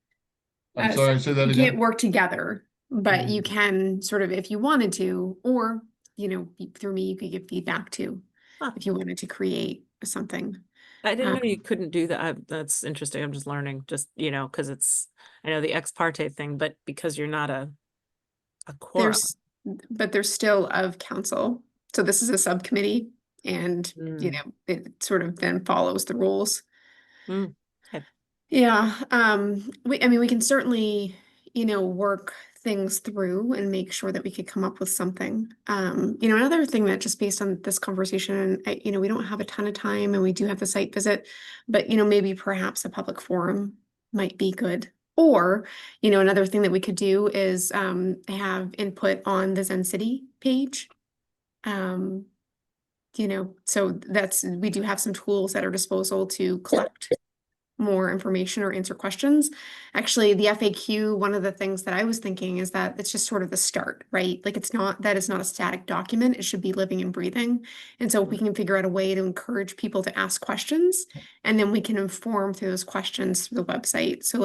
I'm sorry, say that You again. can't work together, but you can sort of, if you wanted to, or, through me, you could give feedback too, Huh. if you wanted to create something. I didn't know you couldn't do that. That's interesting. I'm just learning, just, because I know the ex parte thing, but because you're not a quorum. There's still of council. So this is a subcommittee, and, it sort of then follows the rules. Mm. Okay. Yeah, we can certainly, work things through and make sure that we could come up with something. Another thing that just based on this conversation, we don't have a ton of time and we do have the site visit, but, maybe perhaps a public forum might be good. Or, another thing that we could do is have input on the Zen City page. So we do have some tools at our disposal to collect more information or answer questions. Actually, the FAQ, one of the things that I was thinking is that it's just sort of the start, right? Like that is not a static document. It should be living and breathing. And so if we can figure out a way to encourage people to ask questions, and then we can inform through those questions through the website. So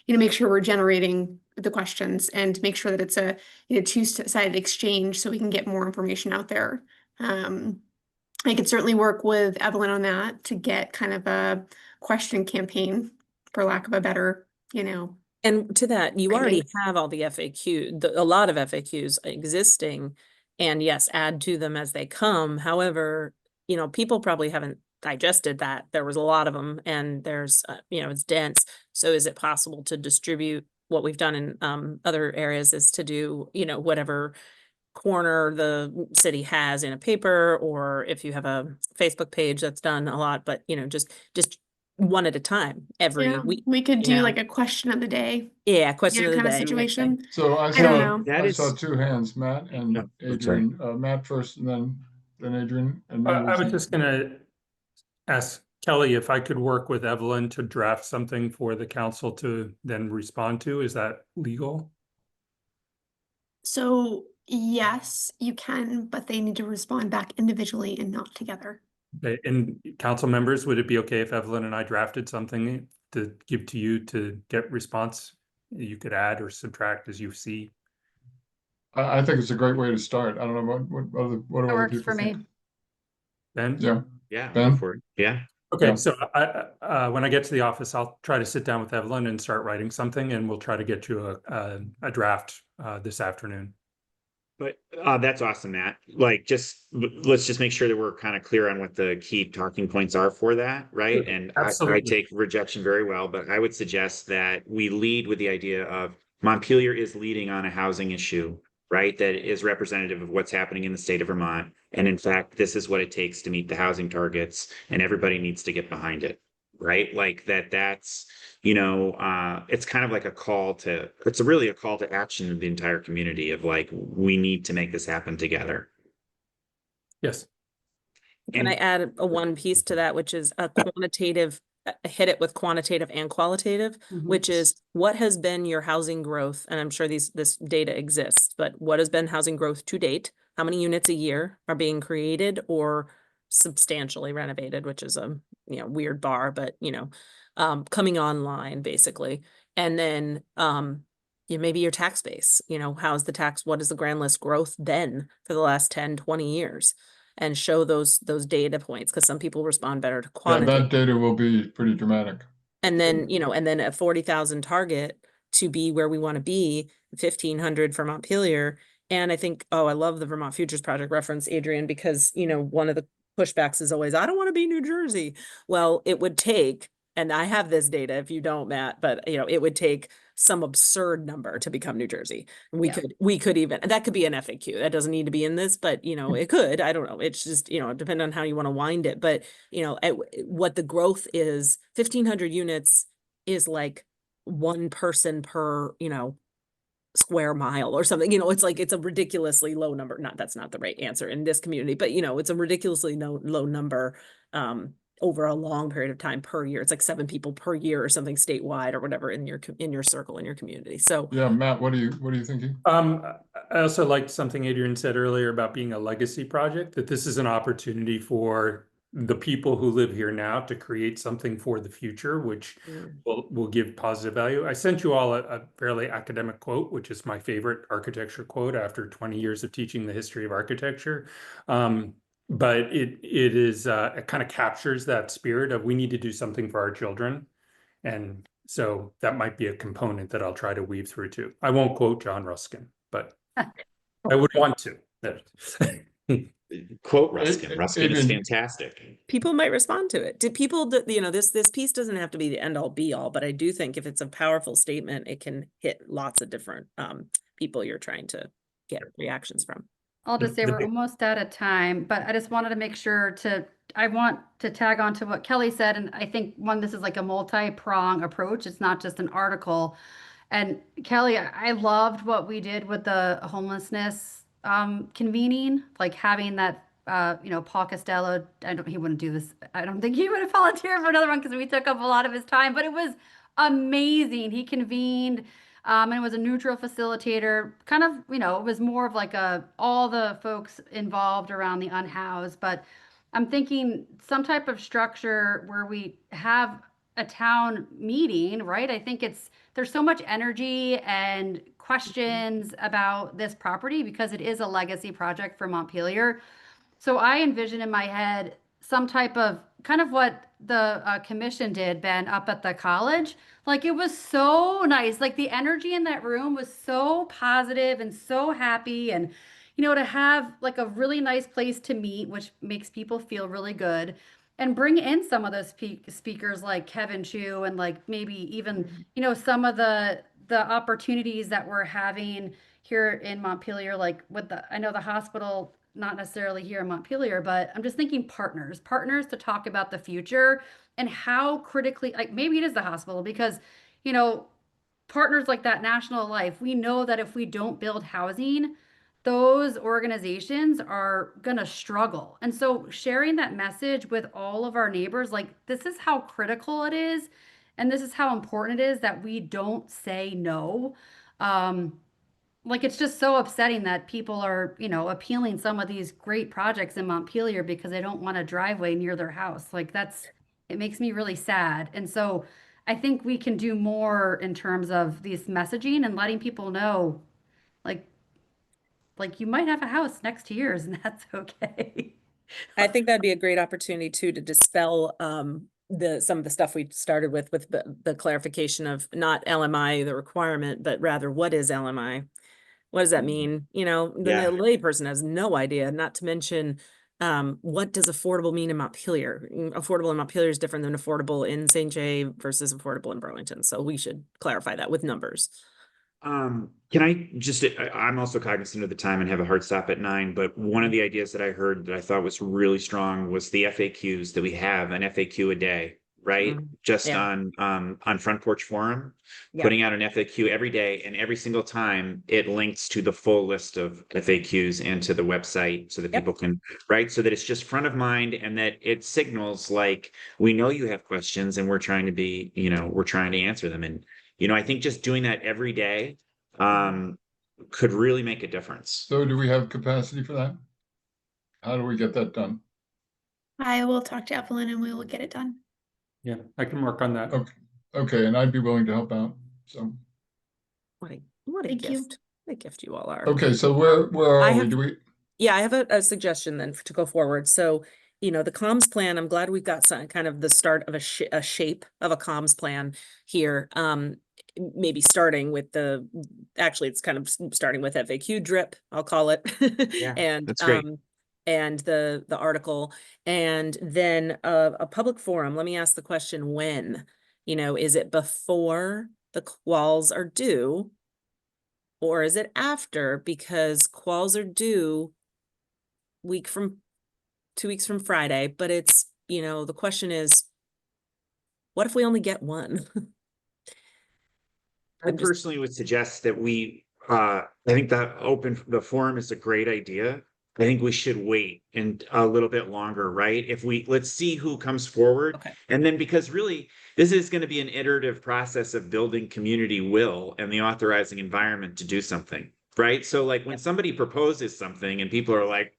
make sure we're generating the questions and make sure that it's a, two-sided exchange so we can get more information out there. I could certainly work with Evelyn on that to get kind of a question campaign, for lack of a better, And to that, you Right. already have all the a lot of FAQs existing, and yes, add to them as they come. However, people probably haven't digested that there was a lot of them, and there's, it's dense. So is it possible to distribute what we've done in other areas is to do, whatever corner the city has in a paper, or if you have a Facebook page, that's done a lot, but just one at a time every week. We could do like a question of the day, question of the kind of day. situation. So I don't know. I saw 2 hands, Matt and No, I'm Adrian. Matt first, and then then Adrian and I was members. just gonna ask Kelly if I could work with Evelyn to draft something for the council to then respond to. Is that legal? So yes, you can, but they need to respond back individually and not together. Okay, and council members, would it be okay if Evelyn and I drafted something to give to you to get response? You could add or subtract as you see. I think it's a great way to start. I don't know what do That other works people for think? me. Ben? Yeah, Yeah, Ben? go for it. Yeah. Okay, Yeah. so when I get to the office, I'll try to sit down with Evelyn and start writing something, and we'll try to get you a draft this afternoon. But that's awesome, Matt. Like, let's just make sure that we're kind of clear on what the key talking points are for that, right? And I Absolutely. take rejection very well, but I would suggest that we lead with the idea of Montpelier is leading on a housing issue, right? That is representative of what's happening in the state of Vermont. And in fact, this is what it takes to meet the housing targets, and everybody needs to get behind it, right? Like that's it's kind of like it's really a call to action of the entire community of like, we need to make this happen together. Yes. Can I And add a one piece to that, which is a quantitative, hit it with quantitative and qualitative, which is what has been your housing growth? And I'm sure this data exists, but what has been housing growth to date? How many units a year are being created or substantially renovated, which is a weird bar, but coming online basically. And then maybe your tax base, what is the grand list growth been for the last 10, 20 years? And show those data points, because some people respond better to Yeah, quantitative. that data will be pretty dramatic. And then, and then a 40,000 target to be where we want to be, 1,500 for Montpelier. And I think, I love the Vermont Futures Project reference, Adrian, because, one of the pushbacks is always, I don't want to be New Jersey. Well, it would take, and I have this data if you don't, Matt, but it would take some absurd number to become New Jersey. And we could even, that could be an FAQ. That doesn't need to be in this, but it could, I don't know. It's just, depending on how you want to wind it. But, what the growth is, 1,500 units is like one person per, square mile or something, it's a ridiculously low number. That's not the right answer in this community, but it's a ridiculously low number, over a long period of time per year. It's like 7 people per year or something statewide or whatever in your circle, in your community. So Yeah, Matt, what are you thinking? I also liked something Adrian said earlier about being a legacy project, that this is an opportunity for the people who live here now to create something for the future, which will give positive value. I sent you all a fairly academic quote, which is my favorite architecture quote after 20 years of teaching the history of architecture. But it kind of captures that spirit of, we need to do something for our children. And so that might be a component that I'll try to weave through too. I won't quote John Ruskin, but I would want to. quote Ruskin. Ruskin is Adrian. fantastic. people might respond to it. This piece doesn't have to be the end all be all, but I do think if it's a powerful statement, it can hit lots of different people you're trying to get reactions from. I'll just say The we're big- almost out of time, but I just wanted to make sure I want to tag on to what Kelly said. And I think this is like a multi-prong approach. It's not just an article. And Kelly, I loved what we did with the homelessness convening, like having that, Paul Costello, he wouldn't do this. I don't think he would have volunteered for another one because we took up a lot of his time, but it was amazing. He convened. And it was a neutral facilitator, kind of, it was more of like all the folks involved around the unhoused, but I'm thinking some type of structure where we have a town meeting, right? I think there's so much energy and questions about this property because it is a legacy project for Montpelier. So I envision in my head some type of kind of what the commission did, Ben, up at the college. Like it was so nice. Like the energy in that room was so positive and so happy. And, to have like a really nice place to meet, which makes people feel really good, and bring in some of those speakers like Kevin Chu and like maybe even, some of the opportunities that we're having here in Montpelier, like I know the hospital, not necessarily here in Montpelier, but I'm just thinking partners to talk about the future and how critically, like maybe it is the hospital because, partners like that National Life, we know that if we don't build housing, those organizations are gonna struggle. And so sharing that message with all of our neighbors, like this is how critical it is, and this is how important it is that we don't say no. Like it's just so upsetting that people are, appealing some of these great projects in Montpelier because they don't want a driveway near their house. Like it makes me really sad. And so I think we can do more in terms of these messaging and letting people know, like, you might have a house next to yours and that's okay. I think that'd be a great opportunity too to dispel some of the stuff we started with the clarification of not LMI, the requirement, but rather what is LMI? What does that mean? The Yeah. layperson has no idea, not to mention what does affordable mean in Montpelier? Affordable in Montpelier is different than affordable in St. J versus affordable in Burlington. So we should clarify that with numbers. Can I just, I'm also cognizant of the time and have a hard stop at 9, but one of the ideas that I heard that I thought was really strong was the FAQs, that we have an FAQ a day, right? Just Yeah. on Front Porch Forum, Yeah. putting out an FAQ every day, and every single time it links to the full list of FAQs and to the website so that Yep. people can, right? So that it's just front of mind and that it signals like, we know you have questions and we're trying to answer them. And I think just doing that every day could really make a difference. So do we have capacity for that? How do we get that done? I will talk to Evelyn and we will get it done. Yeah, I can work on that. Okay, and I'd be willing to help out, so. What a Thank you. gift. What a gift you all are. Okay, so where I are we? have- Do we, Yeah, I have a suggestion then to go forward. So, the comms plan, I'm glad we've got some kind of the start of a shape of a comms plan here. Maybe starting with actually it's kind of starting with FAQ drip, I'll call it. Yeah, And that's great. And the article, and then a public forum. Let me ask the question, when? Is it before the quals are due? Or is it after? Because quals are due 2 weeks from Friday, but it's, the question is, what if we only get one? I personally would suggest that I think the forum is a great idea. I think we should wait a little bit longer, right? Let's see who comes forward. Okay. And then, because really, this is going to be an iterative process of building community will and the authorizing environment to do something, right? So like when somebody proposes something and people are like,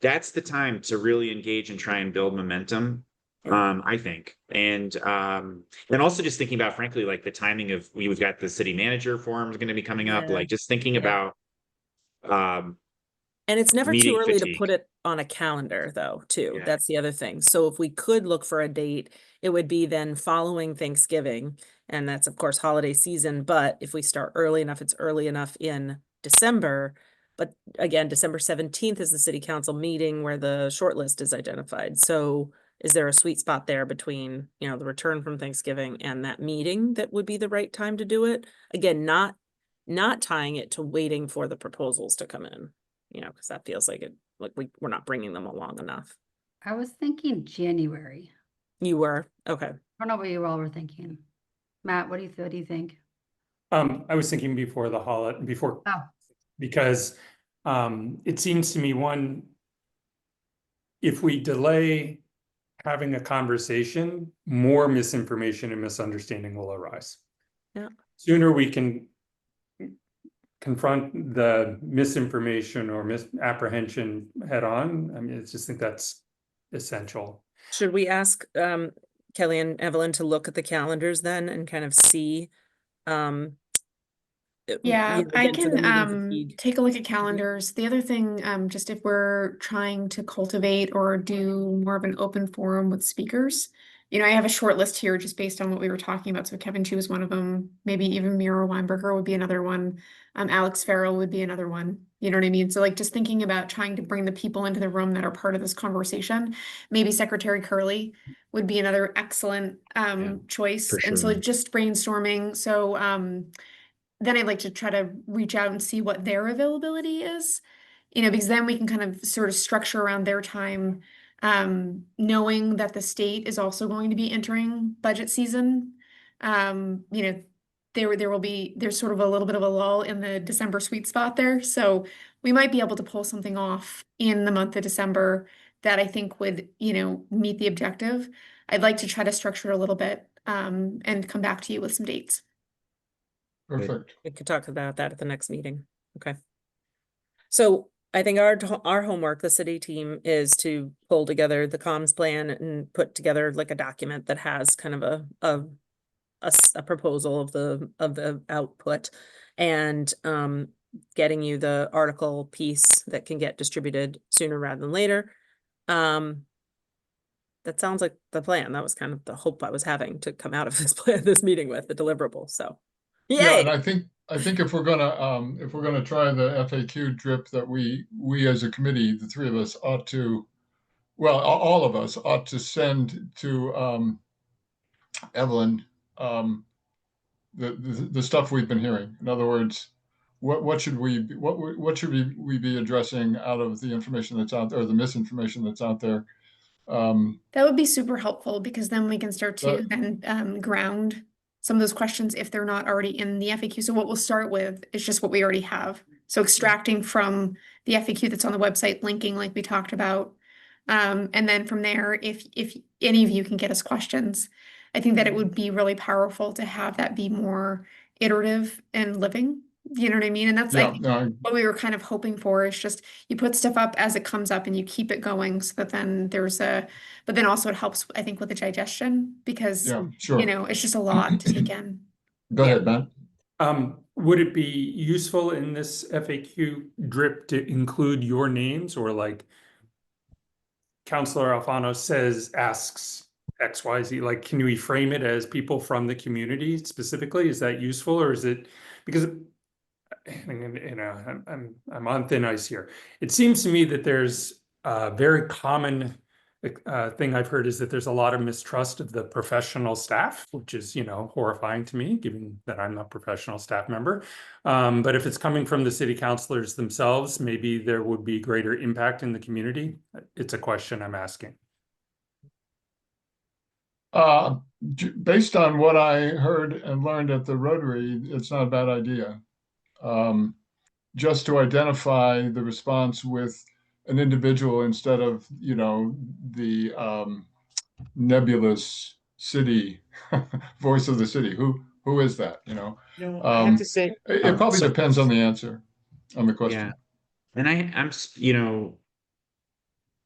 that's the time to really engage and try and build momentum. I think. And also just thinking about, frankly, like the timing of, we've got the city manager forum is going to be coming up, Yeah. like just thinking Yeah. about, And it's never meeting too early to fatigue. put it on a calendar, though, too. Yeah. That's the other thing. So if we could look for a date, it would be then following Thanksgiving. And that's, of course, holiday season. But if we start early enough, it's early enough in December. But again, December 17th is the city council meeting where the shortlist is identified. So is there a sweet spot there between, the return from Thanksgiving and that meeting that would be the right time to do it? Again, not tying it to waiting for the proposals to come in, because that feels like we're not bringing them along enough. I was thinking January. You were? Okay. I don't know what you all were thinking. Matt, what do you think? I was thinking before the holiday, because it seems to me, if we delay having a conversation, more misinformation and misunderstanding will arise. Yeah. Sooner we can confront the misinformation or misapprehension head on. I mean, I just think that's essential. Should we ask Kelly and Evelyn to look at the calendars then and kind of see? Yeah, I again, for the meeting can fatigue. take a look at calendars. The other thing, just if we're trying to cultivate or do more of an open forum with speakers, I have a short list here just based on what we were talking about. So Kevin Chu is one of them. Maybe even Mira Weinberger would be another one. Alex Farrell would be another one. You know what I mean? So like just thinking about trying to bring the people into the room that are part of this conversation. Maybe Secretary Curley would be another excellent choice. for And so sure. just brainstorming. So then I'd like to try to reach out and see what their availability is, because then we can kind of sort of structure around their time, knowing that the state is also going to be entering budget season. there's sort of a little bit of a lull in the December sweet spot there. So we might be able to pull something off in the month of December that I think would, meet the objective. I'd like to try to structure it a little bit, and come back to you with some dates. Perfect. We could talk about that at the next meeting. Okay. So I think our homework, the city team, is to pull together the comms plan and put together like a document that has kind of a proposal of the output, and getting you the article piece that can get distributed sooner rather than later. That sounds like the plan. That was kind of the hope I was having to come out of this plan, this meeting with the deliverable. So, Yeah, yay! and I think if we're gonna try the FAQ drip that we as a committee, the three of us ought to, well, all of us ought to send to Evelyn the stuff we've been hearing. In other words, what should we be addressing out of the information that's out there, or the misinformation that's out there? That would be super helpful, because then we can start to then ground some of those questions if they're not already in the FAQ. So what we'll start with is just what we already have. So extracting from the FAQ that's on the website, linking like we talked about. And then from there, if any of you can get us questions, I think that it would be really powerful to have that be more iterative and living. You know what I mean? And that's Yeah, like no, what we were kind of hoping for, is just you put stuff up as it comes up and you keep it going, so that then but then also it helps, I think, with the digestion, because, yeah, sure. it's just a lot to take in. Go ahead, Matt. Would it be useful in this FAQ drip to include your names, or like Counselor Alfano asks XYZ, like, can we frame it as people from the community specifically? Is that useful, or is it, because I'm on thin ice here. It seems to me that there's a very common thing I've heard, is that there's a lot of mistrust of the professional staff, which is, horrifying to me, given that I'm a professional staff member. But if it's coming from the city councilors themselves, maybe there would be greater impact in the community. It's a question I'm asking. Based on what I heard and learned at the Rotary, it's not a bad idea. Just to identify the response with an individual instead of, the nebulous city voice of the city. Who is that? I have to say, It probably depends on the answer, on the question. Yeah, and I'm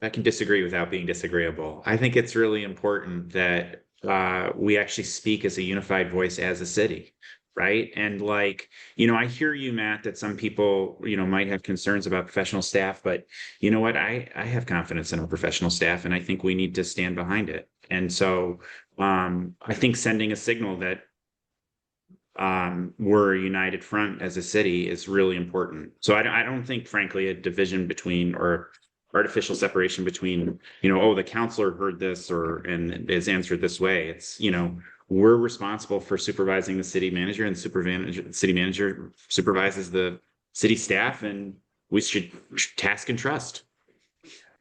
I can disagree without being disagreeable. I think it's really important that we actually speak as a unified voice as a city, right? And I hear you, Matt, that some people, might have concerns about professional staff, but you know what? I have confidence in our professional staff, and I think we need to stand behind it. And so I think sending a signal that we're a united front as a city is really important. So I don't think, frankly, a division between, or artificial separation between, the counselor heard this and is answered this way. It's, we're responsible for supervising the city manager, and the city manager supervises the city staff, and we should task and trust.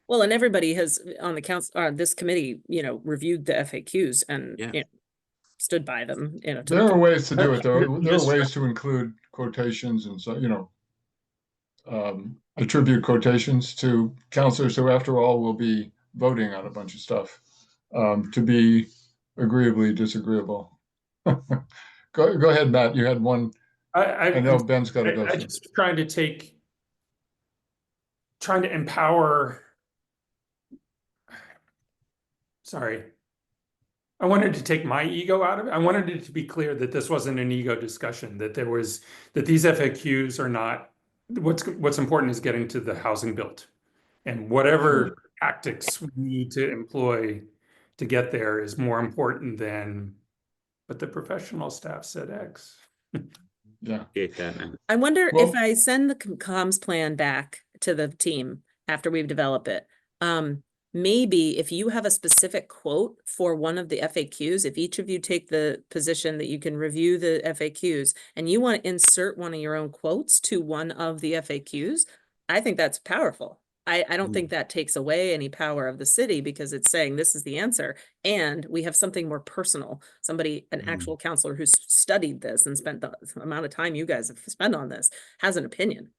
Well, and everybody has on the council, this committee, reviewed the FAQs and stood by them. There are ways to do it, though. There are ways to include quotations and so, attribute quotations to counselors who, after all, will be voting on a bunch of stuff, to be agreeably disagreeable. Go ahead, Matt. You had one. I know Ben's got to go. I'm just trying to empower. Sorry. I wanted to take my ego out of it. I wanted it to be clear that this wasn't an ego discussion, that these FAQs are not, what's important is getting to the housing built, and whatever tactics we need to employ to get there is more important than, but the professional staff said X. Yeah. I wonder if I send the comms plan back to the team after we've developed it, maybe if you have a specific quote for one of the FAQs, if each of you take the position that you can review the FAQs and you want to insert one of your own quotes to one of the FAQs, I think that's powerful. I don't think that takes away any power of the city, because it's saying this is the answer. And we have something more personal, somebody, an actual counselor who's studied this and spent the amount of time you guys have spent on this, has an opinion.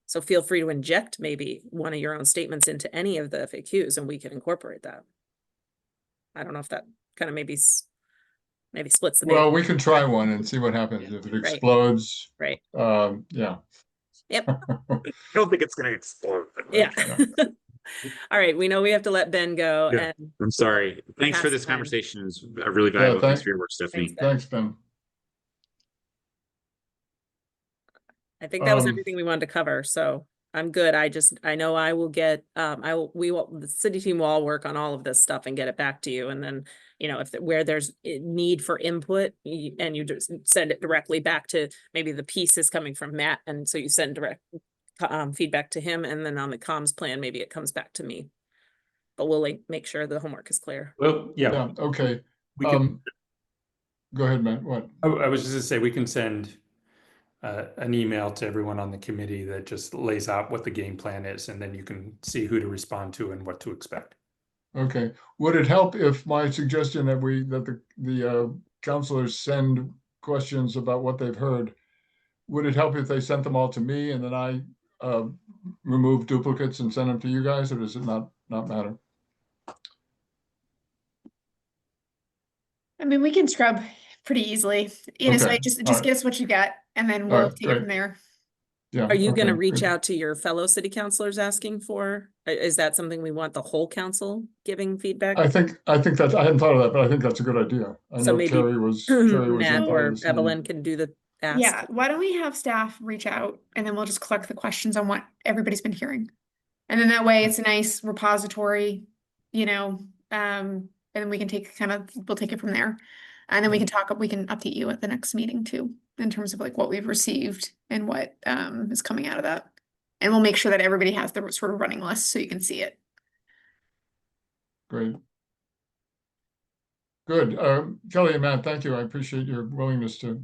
So feel free to inject maybe one of your own statements into any of the FAQs and we can incorporate that. I don't know if that kind of maybe splits the Well, baby. we can try one and see what happens. If it Right. explodes, Right. yeah. Yep. I don't think it's going to explode. but- Yeah. All right. We know we have to let Ben go. Yeah. And I'm sorry. Thanks for Pass this time. conversation. It was really valuable. Thanks thank- for your work, Stephanie. Thanks, Ben. Thanks, Ben. I think that was Um, everything we wanted to cover. So I'm good. I know I will get, the city team will all work on all of this stuff and get it back to you. And then, where there's need for input and you just send it directly back to, maybe the piece is coming from Matt. And so you send direct feedback to him. And then on the comms plan, maybe it comes back to me. But we'll make sure the homework is clear. Well, yeah, Yeah, okay. we can, Go ahead, Matt. What? I was just gonna say, we can send an email to everyone on the committee that just lays out what the game plan is, and then you can see who to respond to and what to expect. Okay. Would it help if my suggestion that the counselors send questions about what they've heard, would it help if they sent them all to me and then I remove duplicates and send them to you guys, or does it not matter? I mean, we can scrub pretty easily, so Okay, just all right. get us what you get, and then All we'll right, take it great. from there. Yeah. Are you going to okay, reach good. out to your fellow city councilors asking for, is that something we want the whole council giving feedback? I think that's, I hadn't thought of that, but I think that's a good idea. I So know maybe Carrie was in Matt part of or the same. Evelyn can do the ask. Yeah, why don't we have staff reach out, and then we'll just collect the questions on what everybody's been hearing. And then that way it's a nice repository, and then we can we'll take it from there. And then we can update you at the next meeting too, in terms of like what we've received and what is coming out of that. And we'll make sure that everybody has the sort of running list so you can see it. Great. Good. Kelly and Matt, thank you. I appreciate your willingness to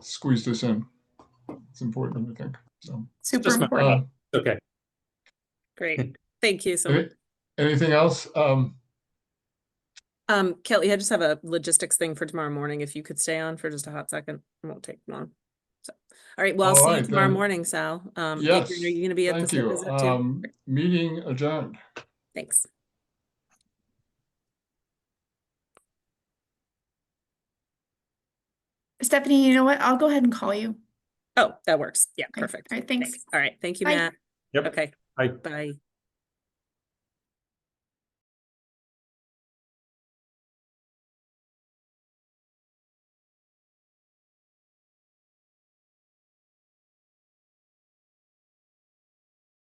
squeeze this in. It's important, I think. So, Super Just my- important. Okay. Great. Thank you so much. anything else? Kelly, I just have a logistics thing for tomorrow morning. If you could stay on for just a hot second, it won't take long. So, all right. Well, I'll All see you right, tomorrow then. morning, Sal. Yes. Adrian, are you going to be at the Thank site you. visit too? Meeting adjourned. Thanks. Stephanie, you know what? I'll go ahead and call you. Oh, that works. Yeah, Okay. perfect. All right, thanks. All right. Thank you, Bye. Matt. Yep. Okay. Bye. Bye.